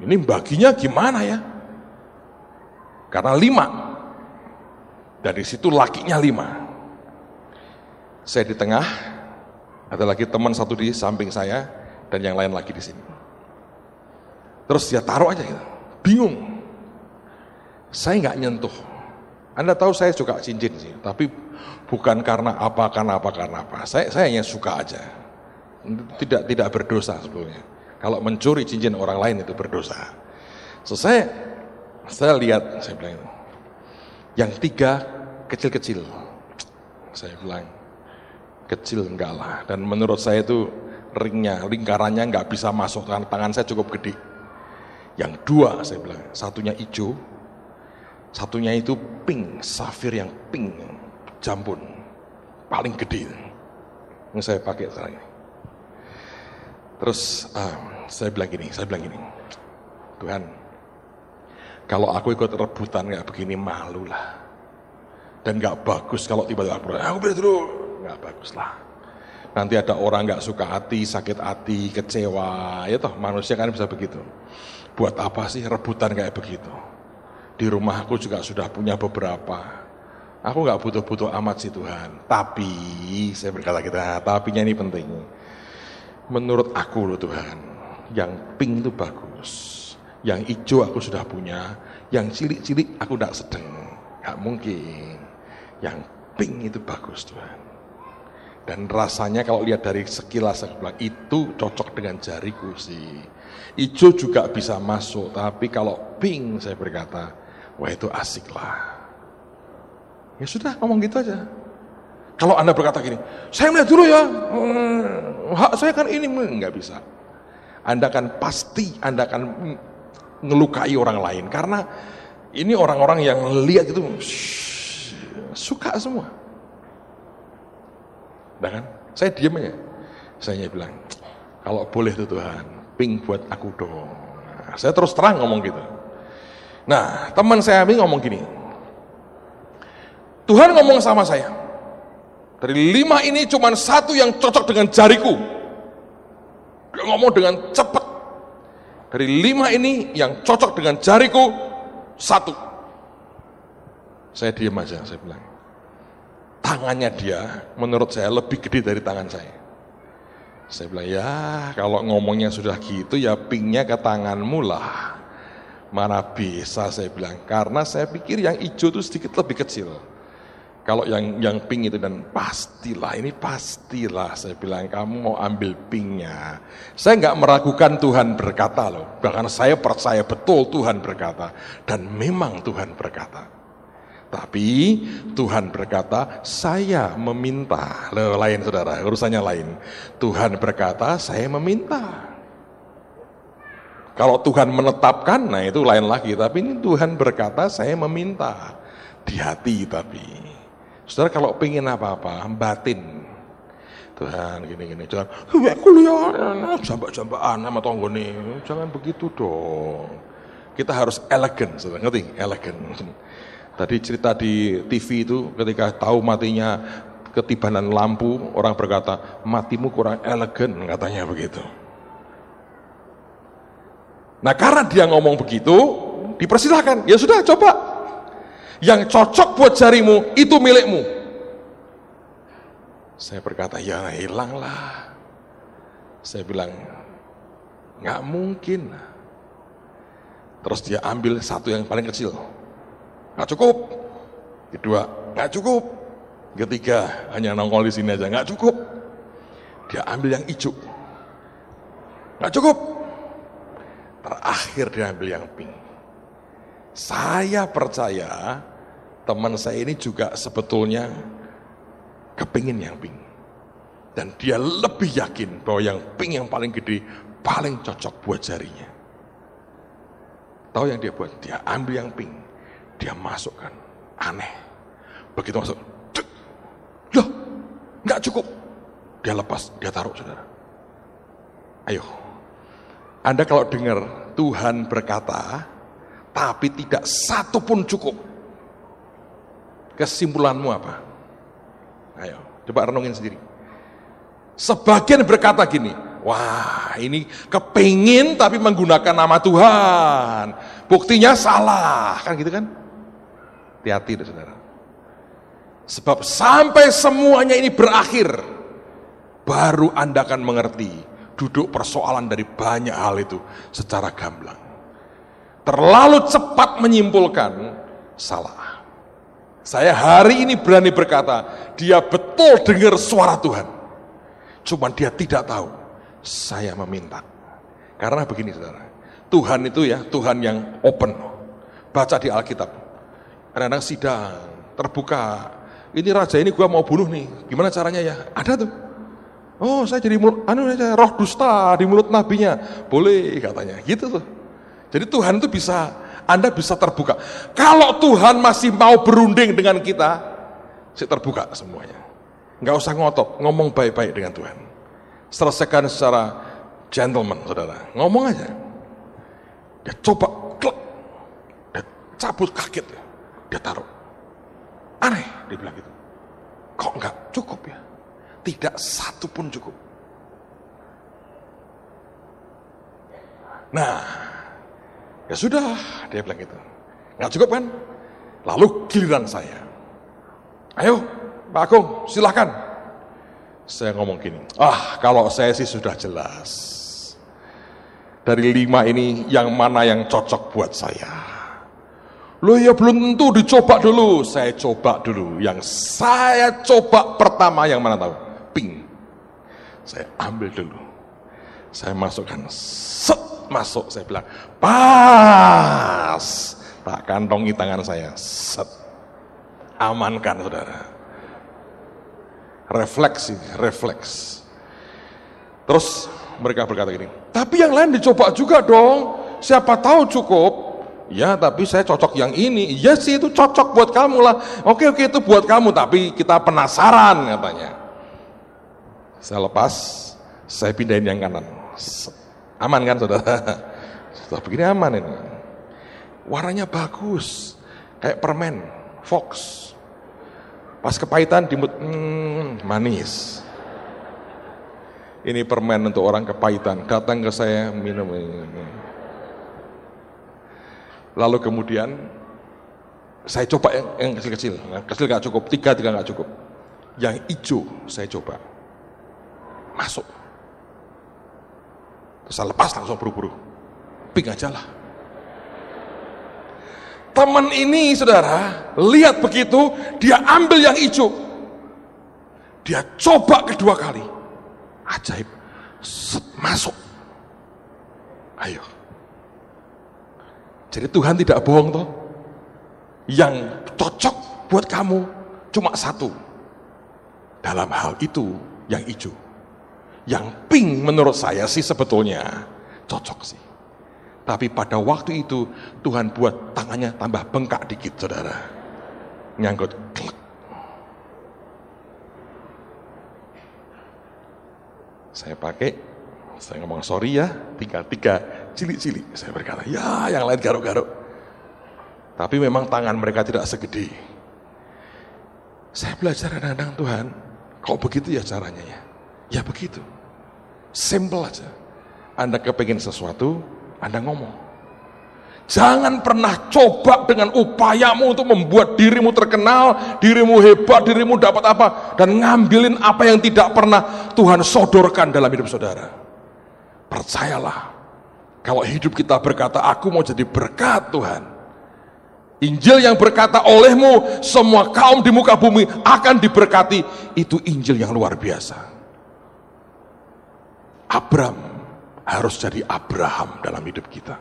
Ini baginya gimana ya? Karena 5. Dari situ lakinya 5. Saya di tengah, ada lagi teman satu di samping saya, dan yang lain lagi di sini. Terus dia taruh aja gitu, bingung. Saya nggak nyentuh. Anda tahu saya suka cincin sih, tapi bukan karena apa. Saya hanya suka aja. Tidak berdosa sebetulnya. Kalau mencuri cincin orang lain itu berdosa. So saya lihat, saya bilang, yang 3 kecil-kecil. Saya bilang, kecil enggak lah. Dan menurut saya itu lingkarannya nggak bisa masuk, karena tangan saya cukup gede. Yang 2 saya bilang, satunya hijau, satunya itu pink, safir yang pink, jambon, paling gede. Ini saya pakai sekarang ini. Terus saya bilang gini, Tuhan, kalau aku ikut rebutan kayak begini malu lah, dan nggak bagus kalau tiba-tiba aku beli dulu, nggak bagus lah. Nanti ada orang nggak suka hati, sakit hati, kecewa, ya toh manusia kan bisa begitu. Buat apa sih rebutan kayak begitu? Di rumahku juga sudah punya beberapa. Aku nggak butuh-butuh amat sih Tuhan. Tapi, saya berkata tapinya ini penting. Menurut aku loh Tuhan, yang pink itu bagus. Yang hijau aku sudah punya. Yang cilik-cilik aku nggak sedang. Nggak mungkin. Yang pink itu bagus Tuhan. Dan rasanya kalau lihat dari sekilas aku bilang, itu cocok dengan jariku sih. Hijau juga bisa masuk, tapi kalau pink saya berkata, wah itu asik lah. Ya sudah, ngomong gitu aja. Kalau Anda berkata gini, saya melihat dulu ya, hak saya kan ini, nggak bisa. Anda akan ngelukai orang lain, karena ini orang-orang yang lihat itu suka semua. Nah kan, saya diam aja. Saya bilang, kalau boleh tuh Tuhan, pink buat aku dong. Nah, saya terus terang ngomong gitu. Nah, teman saya ini ngomong gini, Tuhan ngomong sama saya, dari 5 ini cuma 1 yang cocok dengan jariku. Dia ngomong dengan cepat. Dari 5 ini yang cocok dengan jariku 1. Saya diam aja, saya bilang, tangannya dia menurut saya lebih gede dari tangan saya. Saya bilang, ya kalau ngomongnya sudah gitu ya pinknya ke tanganmu lah. Mana bisa, saya bilang, karena saya pikir yang hijau itu sedikit lebih kecil. Kalau yang pink itu, dan pastilah, ini pastilah, saya bilang, kamu mau ambil pinknya. Saya nggak meragukan Tuhan berkata loh, bahkan saya percaya betul Tuhan berkata, dan memang Tuhan berkata. Tapi Tuhan berkata, saya meminta. Loh, lain saudara, urusannya lain. Tuhan berkata, saya meminta. Kalau Tuhan menetapkan, nah itu lain lagi. Tapi ini Tuhan berkata, saya meminta. Di hati tapi. Saudara kalau pengen apa-apa, batin. Tuhan gini-gini, Tuhan, kuliah, jambak-jambakan sama tonggone. Jangan begitu dong. Kita harus elegan, saudara, ngerti? Elegan. Tadi cerita di TV itu, ketika tahu matinya ketibanan lampu, orang berkata, matimu kurang elegan, katanya begitu. Nah karena dia ngomong begitu, dipersilahkan, ya sudah coba. Yang cocok buat jarimu, itu milikmu. Saya berkata, ya hilanglah. Saya bilang, nggak mungkin. Terus dia ambil 1 yang paling kecil. Nggak cukup. Kedua, nggak cukup. Ketiga, hanya nongol di sini aja, nggak cukup. Dia ambil yang hijau. Nggak cukup. Terakhir dia ambil yang pink. Saya percaya teman saya ini juga sebetulnya kepingin yang pink. Dan dia lebih yakin bahwa yang pink yang paling gede, paling cocok buat jarinya. Tahu yang dia buat? Dia ambil yang pink, dia masukkan. Aneh. Begitu masuk, loh, nggak cukup. Dia lepas, dia taruh, saudara. Ayo, Anda kalau dengar Tuhan berkata, tapi tidak 1 pun cukup. Kesimpulanmu apa? Ayo, coba renungin sendiri. Sebagian berkata gini, wah ini kepingin tapi menggunakan nama Tuhan. Buktinya salah, kan gitu kan? Hati-hati deh saudara. Sebab sampai semuanya ini berakhir, baru Anda akan mengerti duduk persoalan dari banyak hal itu secara gamblang. Terlalu cepat menyimpulkan, salah. Saya hari ini berani berkata, dia betul dengar suara Tuhan. Cuman dia tidak tahu, saya meminta. Karena begini saudara, Tuhan itu ya, Tuhan yang open. Baca di Alkitab, kadang-kadang sidang, terbuka. Ini raja ini gua mau bunuh nih, gimana caranya ya? Ada tuh. Oh saya jadi roh dusta di mulut nabinya. Boleh katanya, gitu tuh. Jadi Tuhan itu bisa, Anda bisa terbuka. Kalau Tuhan masih mau berunding dengan kita, saya terbuka semuanya. Nggak usah ngotot, ngomong baik-baik dengan Tuhan. Selesaikan secara gentleman, saudara. Ngomong aja. Dia coba, klek. Dia cabut kaget. Dia taruh. Aneh, dia bilang gitu. Kok nggak cukup ya? Tidak 1 pun cukup. Nah, ya sudah, dia bilang gitu. Nggak cukup kan? Lalu giliran saya. Ayo, Pak Agung, silakan. Saya ngomong gini, kalau saya sih sudah jelas. Dari 5 ini, yang mana yang cocok buat saya? Loh ya belum tentu, dicoba dulu. Saya coba dulu. Yang saya coba pertama, yang mana tahu? Pink. Saya ambil dulu. Saya masukkan, set. Masuk, saya bilang pas, tak kantongi tangan saya, set, amankan saudara. Refleks. Terus mereka berkata gini, tapi yang lain dicoba juga dong, siapa tahu cukup. Ya tapi saya cocok yang ini. Iya sih itu cocok buat kamu lah. Oke itu buat kamu, tapi kita penasaran katanya. Saya lepas, Saya pindahin yang kanan. Aman kan saudara? Setelah begini aman ini. Warnanya bagus, kayak permen, Fox. Pas kepahitan dimut, manis. Ini permen untuk orang kepahitan. Datang ke saya minum ini. Lalu kemudian saya coba yang kecil-kecil. Kecil nggak cukup, tiga nggak cukup. Yang hijau saya coba. Masuk. Terus saya lepas langsung buru-buru. Pink aja lah. Teman ini saudara, lihat begitu, dia ambil yang hijau. Dia coba kedua kali. Ajaib, masuk. Ayo. Jadi Tuhan tidak bohong toh. Yang cocok buat kamu cuma satu. Dalam hal itu yang hijau. Yang pink menurut saya sih sebetulnya cocok sih. Tapi pada waktu itu Tuhan buat tangannya tambah bengkak dikit saudara. Nyangkut. Klek. Saya pakai, saya ngomong sorry ya, tinggal 3 cilik-cilik. Saya berkata, ya yang lain garuk-garuk. Tapi memang tangan mereka tidak segede. Saya belajar kadang-kadang Tuhan, kok begitu ya caranya ya? Ya begitu. Simple aja. Anda kepingin sesuatu, Anda ngomong. Jangan pernah coba dengan upayamu untuk membuat dirimu terkenal, dirimu hebat, dirimu dapat apa, dan ngambilin apa yang tidak pernah Tuhan sodorkan dalam hidup saudara. Percayalah, kalau hidup kita berkata, aku mau jadi berkat Tuhan. Injil yang berkata olehmu, semua kaum di muka bumi akan diberkati. Itu Injil yang luar biasa. Abram harus jadi Abraham dalam hidup kita.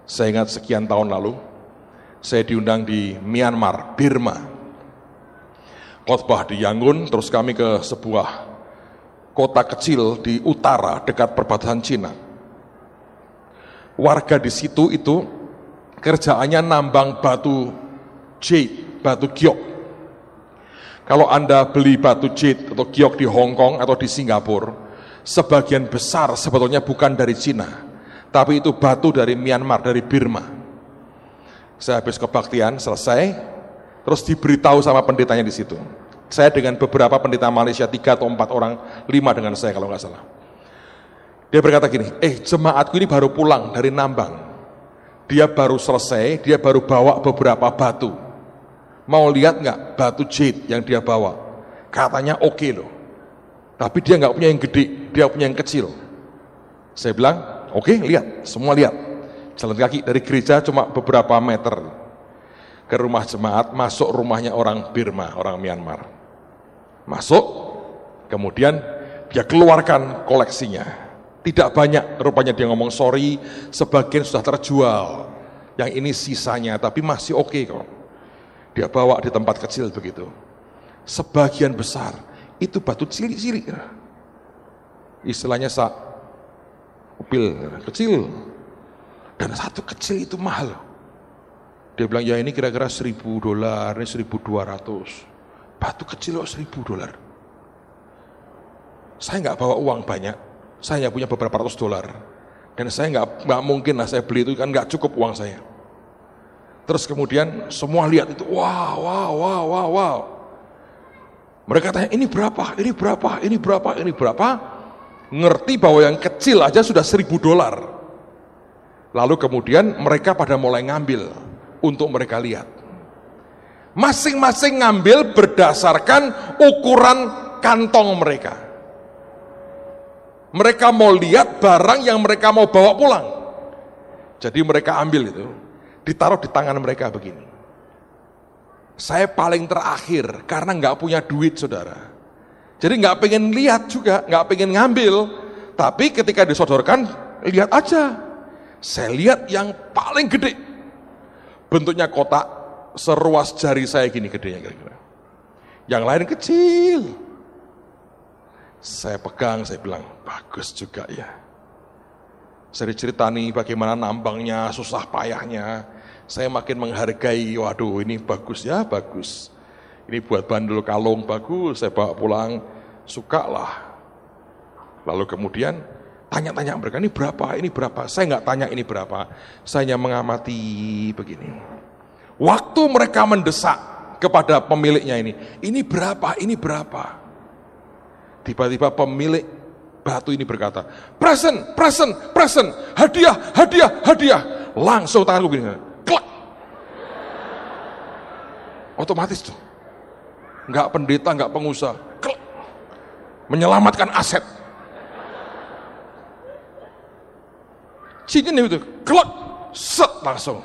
Saya ingat sekian tahun lalu, saya diundang di Myanmar, Burma. Khotbah di Yangon, terus kami ke sebuah kota kecil di utara dekat perbatasan Cina. Warga di situ itu kerjaannya nambang batu jade, batu giok. Kalau Anda beli batu jade atau giok di Hong Kong atau di Singapura, sebagian besar sebetulnya bukan dari Cina, tapi itu batu dari Myanmar, dari Burma. Saya habis kebaktian, selesai, terus diberitahu sama pendetanya di situ. Saya dengan beberapa pendeta Malaysia, 3 atau 4 orang, 5 dengan saya kalau nggak salah. Dia berkata gini, jemaatku ini baru pulang dari nambang. Dia baru selesai, dia baru bawa beberapa batu. Mau lihat nggak batu jade yang dia bawa? Katanya oke loh. Tapi dia nggak punya yang gede, dia punya yang kecil. Saya bilang, oke, lihat, semua lihat. Jalan kaki dari gereja cuma beberapa meter ke rumah jemaat, masuk rumahnya orang Burma, orang Myanmar. Masuk, kemudian dia keluarkan koleksinya. Tidak banyak, rupanya dia ngomong sorry, sebagian sudah terjual. Yang ini sisanya, tapi masih oke kok. Dia bawa di tempat kecil begitu. Sebagian besar itu batu cilik-cilik. Istilahnya upil kecil. Dan satu kecil itu mahal. Dia bilang, ya ini kira-kira $1.000, ini 1.200. Batu kecil kok $1.000. Saya nggak bawa uang banyak. Saya hanya punya beberapa ratus $. Dan saya nggak mungkin lah saya beli itu, kan nggak cukup uang saya. Terus kemudian semua lihat itu, wow. Mereka tanya, ini berapa, ini berapa, ini berapa, ini berapa. Ngerti bahwa yang kecil aja sudah $1.000. Lalu kemudian mereka pada mulai ngambil untuk mereka lihat. Masing-masing ngambil berdasarkan ukuran kantong mereka. Mereka mau lihat barang yang mereka mau bawa pulang. Jadi mereka ambil itu, ditaruh di tangan mereka begini. Saya paling terakhir karena nggak punya duit saudara. Jadi nggak pengen lihat juga, nggak pengen ngambil. Tapi ketika disodorkan, lihat aja. Saya lihat yang paling gede. Bentuknya kotak, seruas jari saya gini gedenya kira-kira. Yang lain kecil. Saya pegang, saya bilang, bagus juga ya. Saya diceritani bagaimana nambangnya, susah payahnya. Saya makin menghargai, waduh ini bagus ya, bagus. Ini buat bandul kalung bagus, saya bawa pulang, suka lah. Lalu kemudian tanya-tanya mereka, ini berapa, ini berapa. Saya nggak tanya ini berapa, saya hanya mengamati begini. Waktu mereka mendesak kepada pemiliknya ini berapa, ini berapa. Tiba-tiba pemilik batu ini berkata, present, present, present, hadiah, hadiah, hadiah. Langsung tanganku begini, klak. Otomatis tuh. Nggak pendeta, nggak pengusaha, klak. Menyelamatkan aset. Cincin itu, klak, set, langsung.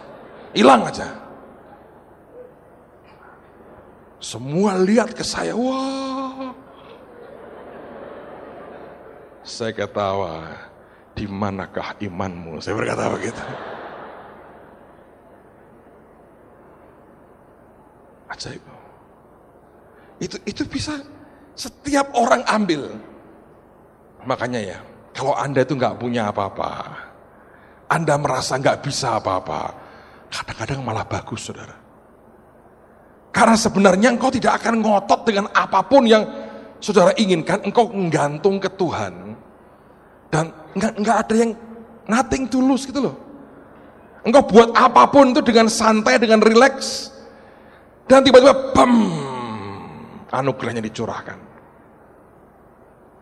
Hilang aja. Semua lihat ke saya, wah. Saya ketawa, di manakah imanmu? Saya berkata begitu. Ajaib. Itu bisa setiap orang ambil. Makanya ya, kalau Anda itu nggak punya apa-apa, Anda merasa nggak bisa apa-apa, kadang-kadang malah bagus, saudara. Karena sebenarnya engkau tidak akan ngotot dengan apapun yang saudara inginkan, engkau menggantung ke Tuhan. Dan nggak ada yang nothing tulus gitu loh. Engkau buat apapun itu dengan santai, dengan rileks. Dan tiba-tiba, bam, anugerahnya dicurahkan.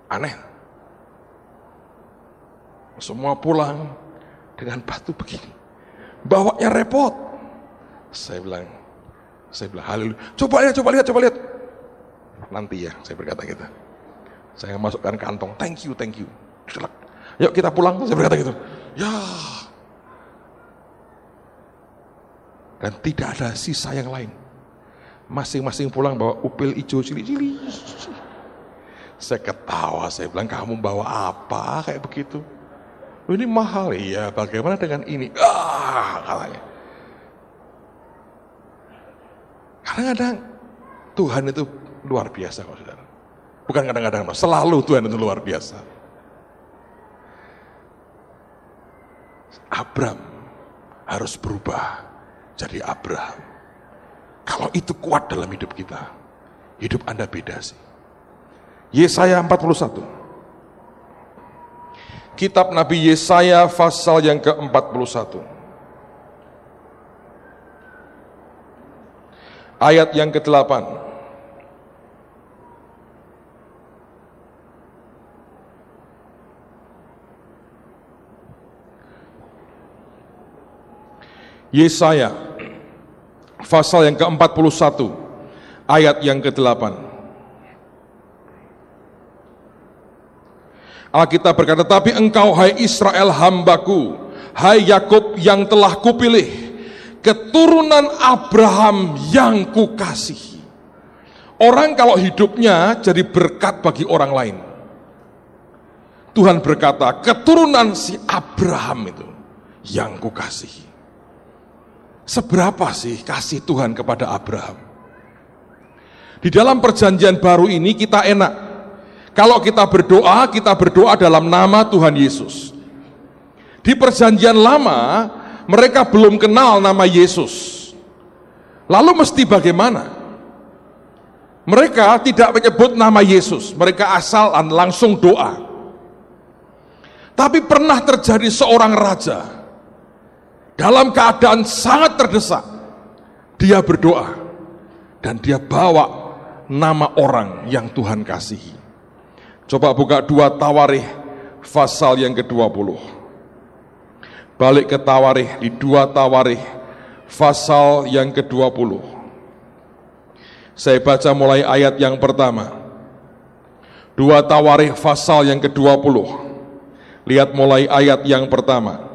Aneh. Semua pulang dengan batu begini. Bawanya repot. Saya bilang haleluya. Coba lihat. Nanti ya, saya berkata gitu. Saya masukkan kantong, thank you. Yuk kita pulang, saya berkata gitu. Ya. Dan tidak ada sisa yang lain. Masing-masing pulang bawa upil hijau cili-cili. Saya ketawa, saya bilang, kamu bawa apa kayak begitu? Ini mahal. Iya, bagaimana dengan ini? Katanya. Kadang-kadang Tuhan itu luar biasa, saudara. Bukan kadang-kadang, selalu Tuhan itu luar biasa. Abram harus berubah jadi Abraham. Kalau itu kuat dalam hidup kita, hidup Anda beda sih. Yesaya 41. Kitab Nabi Yesaya pasal yang ke-41. Ayat yang ke-8. Yesaya pasal yang ke-41 ayat yang ke-8. Alkitab berkata, tapi engkau hai Israel hambaku, hai Yakub yang telah kupilih, keturunan Abraham yang kukasihi. Orang kalau hidupnya jadi berkat bagi orang lain, Tuhan berkata, keturunan si Abraham itu yang kukasihi. Seberapa sih kasih Tuhan kepada Abraham? Di dalam perjanjian baru ini kita enak. Kalau kita berdoa dalam nama Tuhan Yesus. Di perjanjian lama, mereka belum kenal nama Yesus. Lalu mesti bagaimana? Mereka tidak menyebut nama Yesus, mereka asal langsung doa. Tapi pernah terjadi seorang raja, dalam keadaan sangat terdesak, dia berdoa dan dia bawa nama orang yang Tuhan kasihi. Coba buka 2 Tawarikh pasal yang ke-20. Balik ke Tawarikh, di 2 Tawarikh pasal yang ke-20. Saya baca mulai ayat yang pertama. 2 Tawarikh pasal yang ke-20. Lihat mulai ayat yang pertama.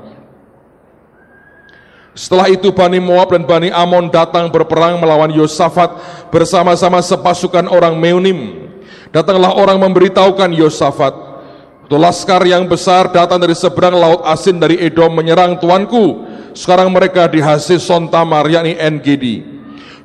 Setelah itu Bani Moab dan Bani Amon datang berperang melawan Yosafat bersama-sama sepasukan orang Meunim. Datanglah orang memberitahukan Yosafat, laskar yang besar datang dari seberang laut Asin dari Edom menyerang tuanku. Sekarang mereka di Haseson Tamar, yakni En-Gedi.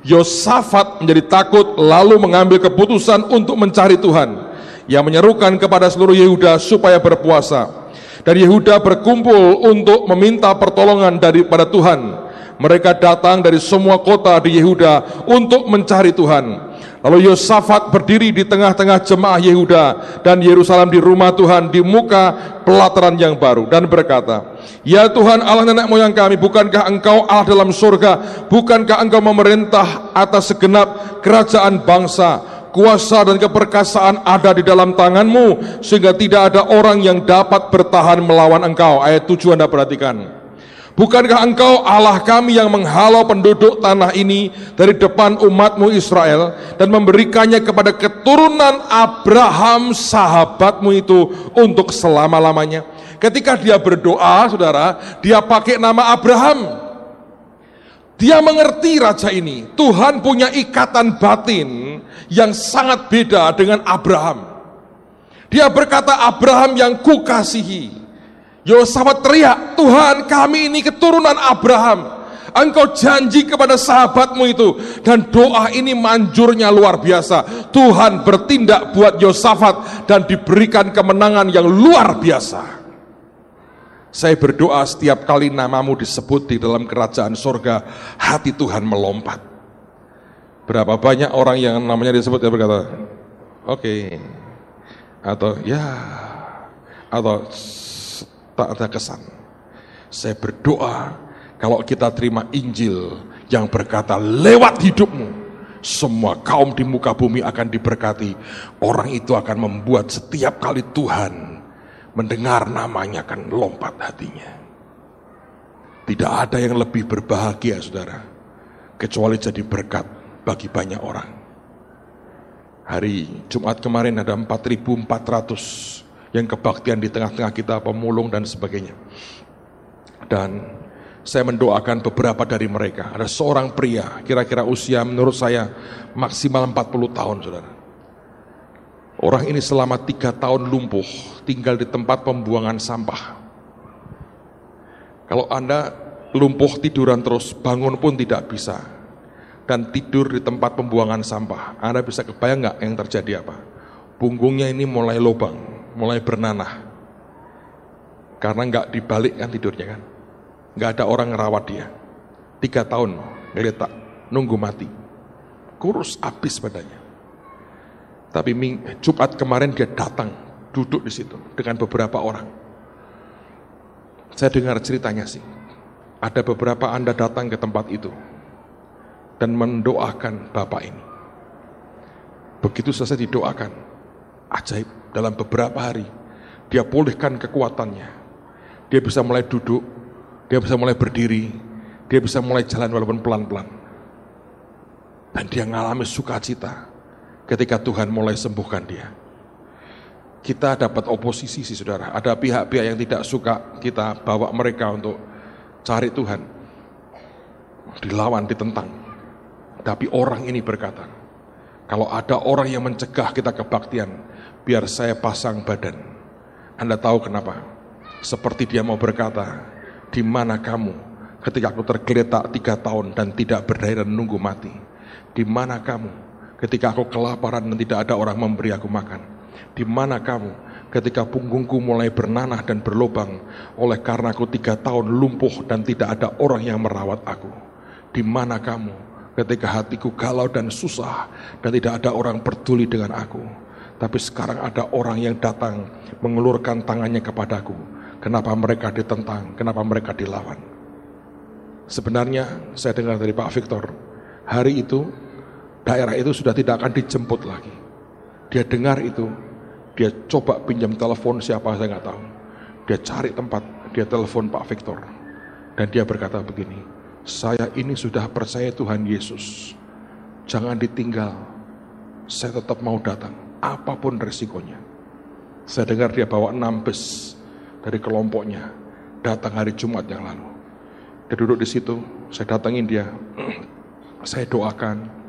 Yosafat menjadi takut lalu mengambil keputusan untuk mencari Tuhan. Ia menyerukan kepada seluruh Yehuda supaya berpuasa. Dan Yehuda berkumpul untuk meminta pertolongan daripada Tuhan. Mereka datang dari semua kota di Yehuda untuk mencari Tuhan. Lalu Yosafat berdiri di tengah-tengah jemaah Yehuda dan Yerusalem di rumah Tuhan di muka pelataran yang baru dan berkata, "Ya Tuhan Allah nenek moyang kami, bukankah Engkau Allah dalam surga? Bukankah Engkau memerintah atas segenap kerajaan bangsa? Kuasa dan keperkasaan ada di dalam tangan-Mu, sehingga tidak ada orang yang dapat bertahan melawan Engkau." Ayat 7 Anda perhatikan. Bukankah Engkau Allah kami yang menghalau penduduk tanah ini dari depan umat-Mu Israel dan memberikannya kepada keturunan Abraham sahabat-Mu itu untuk selama-lamanya. Ketika dia berdoa, saudara, dia pakai nama Abraham. Dia mengerti raja ini, Tuhan punya ikatan batin yang sangat beda dengan Abraham. Dia berkata, Abraham yang kukasihi. Yosafat teriak, Tuhan kami ini keturunan Abraham. Engkau janji kepada sahabat-Mu itu. Dan doa ini manjurnya luar biasa. Tuhan bertindak buat Yosafat dan diberikan kemenangan yang luar biasa. Saya berdoa setiap kali namamu disebut di dalam kerajaan surga, hati Tuhan melompat. Berapa banyak orang yang namanya disebut dia berkata, oke, atau ya, atau tak ada kesan. Saya berdoa kalau kita terima Injil yang berkata lewat hidupmu semua kaum di muka bumi akan diberkati, orang itu akan membuat setiap kali Tuhan mendengar namanya akan lompat hatinya. Tidak ada yang lebih berbahagia, saudara, kecuali jadi berkat bagi banyak orang. Hari Jumat kemarin ada 4.400 yang kebaktian di tengah-tengah kita, pemulung dan sebagainya. Dan saya mendoakan beberapa dari mereka. Ada seorang pria, kira-kira usia menurut saya maksimal 40 tahun, saudara. Orang ini selama 3 tahun lumpuh, tinggal di tempat pembuangan sampah. Kalau Anda lumpuh tiduran terus, bangun pun tidak bisa, dan tidur di tempat pembuangan sampah, Anda bisa kebayang nggak yang terjadi apa? Punggungnya ini mulai lubang, mulai bernanah, karena nggak dibalik kan tidurnya kan, nggak ada orang ngerawat dia. 3 tahun ngeletak, nunggu mati, kurus habis badannya. Tapi Jumat kemarin dia datang, duduk di situ dengan beberapa orang. Saya dengar ceritanya sih, ada beberapa Anda datang ke tempat itu dan mendoakan Bapak ini. Begitu selesai didoakan, ajaib, dalam beberapa hari dia pulihkan kekuatannya. Dia bisa mulai duduk, dia bisa mulai berdiri, dia bisa mulai jalan walaupun pelan-pelan. Dan dia mengalami sukacita ketika Tuhan mulai sembuhkan dia. Kita dapat oposisi sih, saudara. Ada pihak-pihak yang tidak suka kita bawa mereka untuk cari Tuhan, dilawan, ditentang. Tapi orang ini berkata, kalau ada orang yang mencegah kita kebaktian, biar saya pasang badan. Anda tahu kenapa? Seperti dia mau berkata, di mana kamu ketika aku tergeletak 3 tahun dan tidak berdaya dan menunggu mati? Di mana kamu ketika aku kelaparan dan tidak ada orang memberi aku makan? Di mana kamu ketika punggungku mulai bernanah dan berlubang oleh karena aku 3 tahun lumpuh dan tidak ada orang yang merawat aku? Di mana kamu ketika hatiku galau dan susah dan tidak ada orang peduli dengan aku? Tapi sekarang ada orang yang datang mengulurkan tangannya kepadaku. Kenapa mereka ditentang? Kenapa mereka dilawan? Sebenarnya saya dengar dari Pak Victor, hari itu daerah itu sudah tidak akan dijemput lagi. Dia dengar itu, dia coba pinjam telepon siapa saya nggak tahu. Dia cari tempat, dia telepon Pak Victor, dan dia berkata begini, saya ini sudah percaya Tuhan Yesus, jangan ditinggal, saya tetap mau datang, apapun resikonya. Saya dengar dia bawa 6 bus dari kelompoknya, datang hari Jumat yang lalu. Dia duduk di situ, saya datangin dia, saya doakan.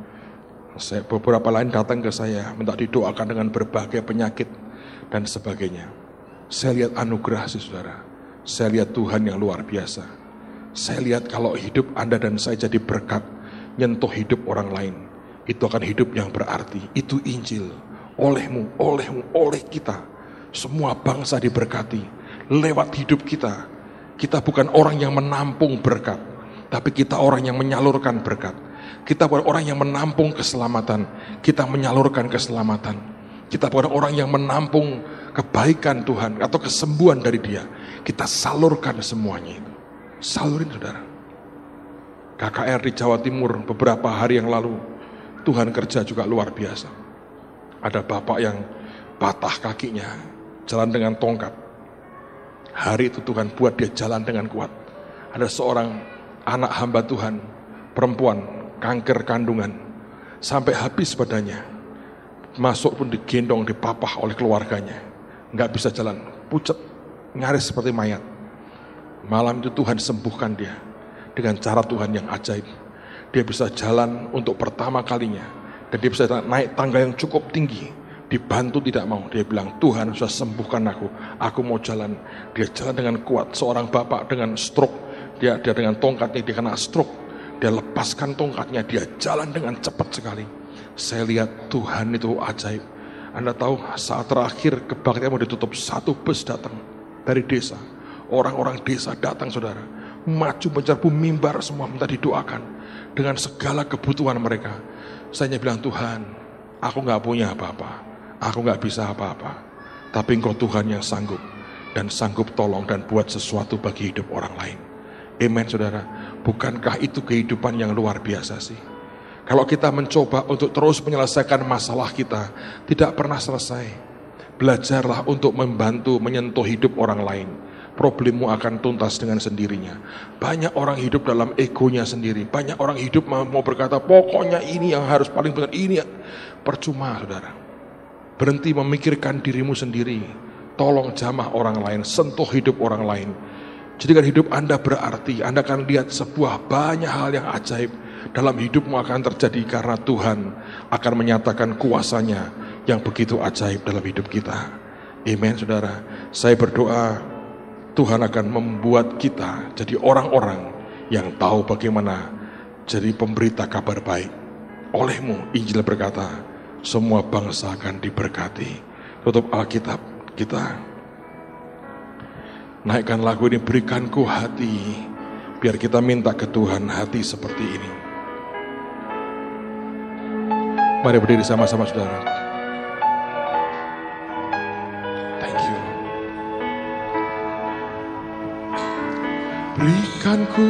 Beberapa lain datang ke saya, minta didoakan dengan berbagai penyakit dan sebagainya. Saya lihat anugerah sih, saudara. Saya lihat Tuhan yang luar biasa. Saya lihat kalau hidup Anda dan saya jadi berkat, nyentuh hidup orang lain, itu akan hidup yang berarti. Itu Injil, olehmu, oleh kita. Semua bangsa diberkati lewat hidup kita. Kita bukan orang yang menampung berkat, tapi kita orang yang menyalurkan berkat. Kita bukan orang yang menampung keselamatan, kita menyalurkan keselamatan. Kita bukan orang yang menampung kebaikan Tuhan atau kesembuhan dari Dia. Kita salurkan semuanya itu. Salurin saudara. KKR di Jawa Timur beberapa hari yang lalu, Tuhan kerja juga luar biasa. Ada bapak yang patah kakinya, jalan dengan tongkat. Hari itu Tuhan buat dia jalan dengan kuat. Ada seorang anak hamba Tuhan, perempuan, kanker kandungan, sampai habis badannya. Masuk pun digendong, dipapah oleh keluarganya. Nggak bisa jalan, pucat, nyaris seperti mayat. Malam itu Tuhan sembuhkan dia dengan cara Tuhan yang ajaib. Dia bisa jalan untuk pertama kalinya, dan dia bisa naik tangga yang cukup tinggi. Dibantu tidak mau, dia bilang, Tuhan sudah sembuhkan aku mau jalan. Dia jalan dengan kuat. Seorang bapak dengan stroke, dia dengan tongkatnya, dia kena stroke. Dia lepaskan tongkatnya, dia jalan dengan cepat sekali. Saya lihat Tuhan itu ajaib. Anda tahu saat terakhir kebaktian mau ditutup, satu bus datang dari desa. Orang-orang desa datang saudara, maju menyerbu mimbar semua minta didoakan dengan segala kebutuhan mereka. Saya bilang, Tuhan, aku gak punya apa-apa, aku gak bisa apa-apa, tapi Engkau Tuhan yang sanggup dan sanggup tolong dan buat sesuatu bagi hidup orang lain. Amen saudara. Bukankah itu kehidupan yang luar biasa sih? Kalau kita mencoba untuk terus menyelesaikan masalah kita, tidak pernah selesai. Belajarlah untuk membantu menyentuh hidup orang lain. Problemmu akan tuntas dengan sendirinya. Banyak orang hidup dalam egonya sendiri. Banyak orang hidup mau berkata, pokoknya ini yang harus paling benar, ini. Percuma saudara. Berhenti memikirkan dirimu sendiri. Tolong jamah orang lain, sentuh hidup orang lain. Jadikan hidup Anda berarti. Anda akan lihat sebuah banyak hal yang ajaib dalam hidupmu akan terjadi, karena Tuhan akan menyatakan kuasanya yang begitu ajaib dalam hidup kita. Amen saudara. Saya berdoa Tuhan akan membuat kita jadi orang-orang yang tahu bagaimana jadi pemberita kabar baik. Olehmu Injil berkata, semua bangsa akan diberkati. Tutup Alkitab kita. Naikkan lagu ini, berikanku hati. Biar kita minta ke Tuhan hati seperti ini. Mari berdiri sama-sama saudara. Thank you. Berikanku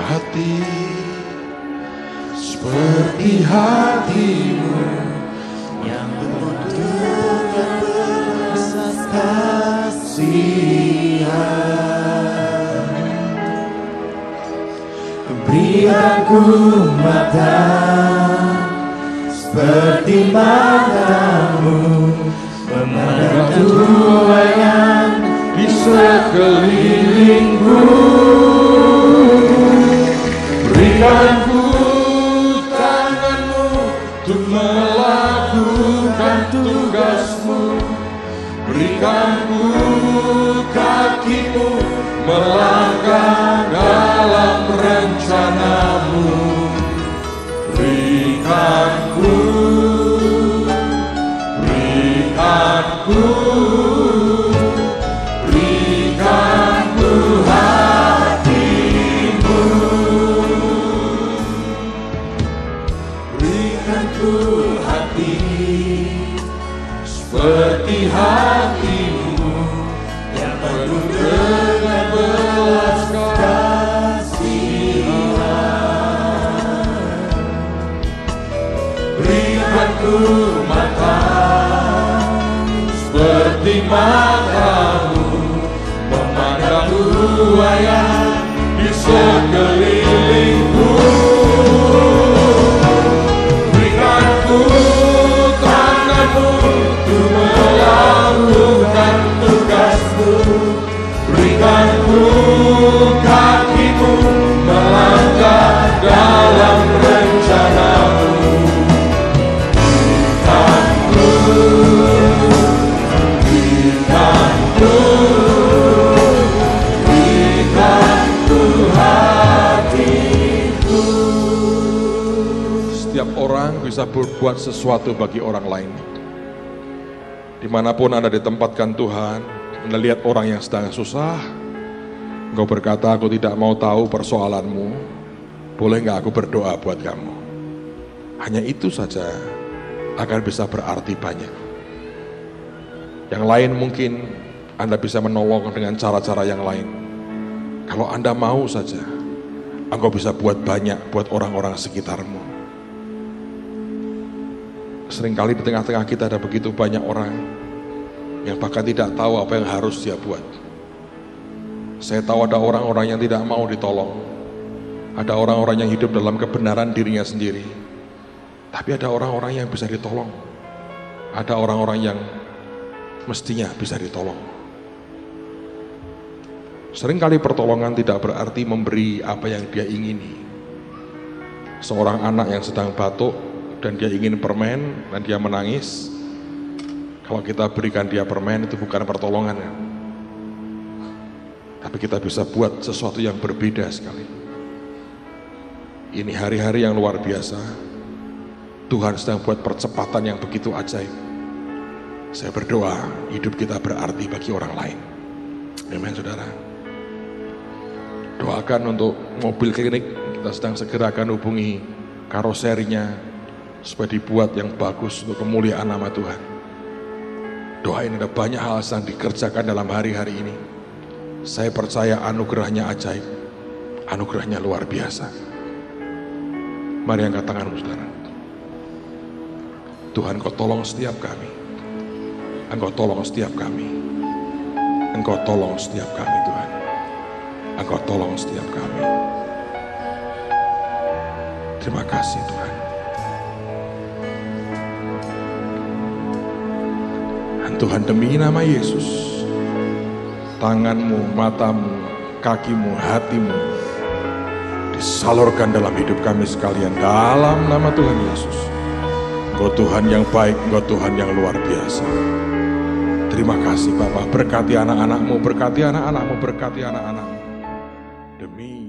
hati seperti hatimu yang penuh dengan belas kasihan. Berikanku mata seperti matamu, memandang tuayan di sekelilingku. Berikanku tanganmu untuk melakukan tugasmu. Berikanku kakimu melangkah dalam rencanamu. Berikanku hatimu. Berikanku hati seperti hatimu yang penuh dengan belas kasihan. Berikanku mata seperti matamu, memandang tuayan di sekelilingku. Berikanku tanganmu untuk melakukan tugasmu. Berikanku kakimu melangkah dalam rencanamu. Setiap orang bisa berbuat sesuatu bagi orang lain. Dimanapun Anda ditempatkan Tuhan, Anda lihat orang yang sedang susah, Engkau berkata, aku tidak mau tahu persoalanmu, boleh gak aku berdoa buat kamu? hanya itu saja akan bisa berarti banyak. Yang lain mungkin Anda bisa menolong dengan cara-cara yang lain. Kalau Anda mau saja, Engkau bisa buat banyak buat orang-orang sekitarmu. Seringkali di tengah-tengah kita ada begitu banyak orang yang bahkan tidak tahu apa yang harus dia buat. Saya tahu ada orang-orang yang tidak mau ditolong. Ada orang-orang yang hidup dalam kebenaran dirinya sendiri. Tapi ada orang-orang yang bisa ditolong. Ada orang-orang yang mestinya bisa ditolong. Seringkali pertolongan tidak berarti memberi apa yang dia ingini. Seorang anak yang sedang batuk dan dia ingin permen dan dia menangis, kalau kita berikan dia permen itu bukan pertolongan, kan? Tapi kita bisa buat sesuatu yang berbeda sekali. Ini hari-hari yang luar biasa. Tuhan sedang buat percepatan yang begitu ajaib. Saya berdoa hidup kita berarti bagi orang lain. Amin, saudara. Doakan untuk mobil klinik, kita sedang segera akan hubungi karoserinya supaya dibuat yang bagus untuk kemuliaan nama Tuhan. Doain, ada banyak hal yang dikerjakan dalam hari-hari ini. Saya percaya anugerahnya ajaib, anugerahnya luar biasa. Mari angkat tanganmu, saudara. Tuhan, Engkau tolong setiap kami. Engkau tolong setiap kami. Engkau tolong setiap kami, Tuhan. Engkau tolong setiap kami. Terima kasih, Tuhan. Dan Tuhan, demi nama Yesus, tanganmu, matamu, kakimu, hatimu disalurkan dalam hidup kami sekalian dalam nama Tuhan Yesus. Engkau Tuhan yang baik, Engkau Tuhan yang luar biasa. Terima kasih Bapa, berkati anak-anakmu, berkati anak-anakmu, berkati anak-anakmu. Demi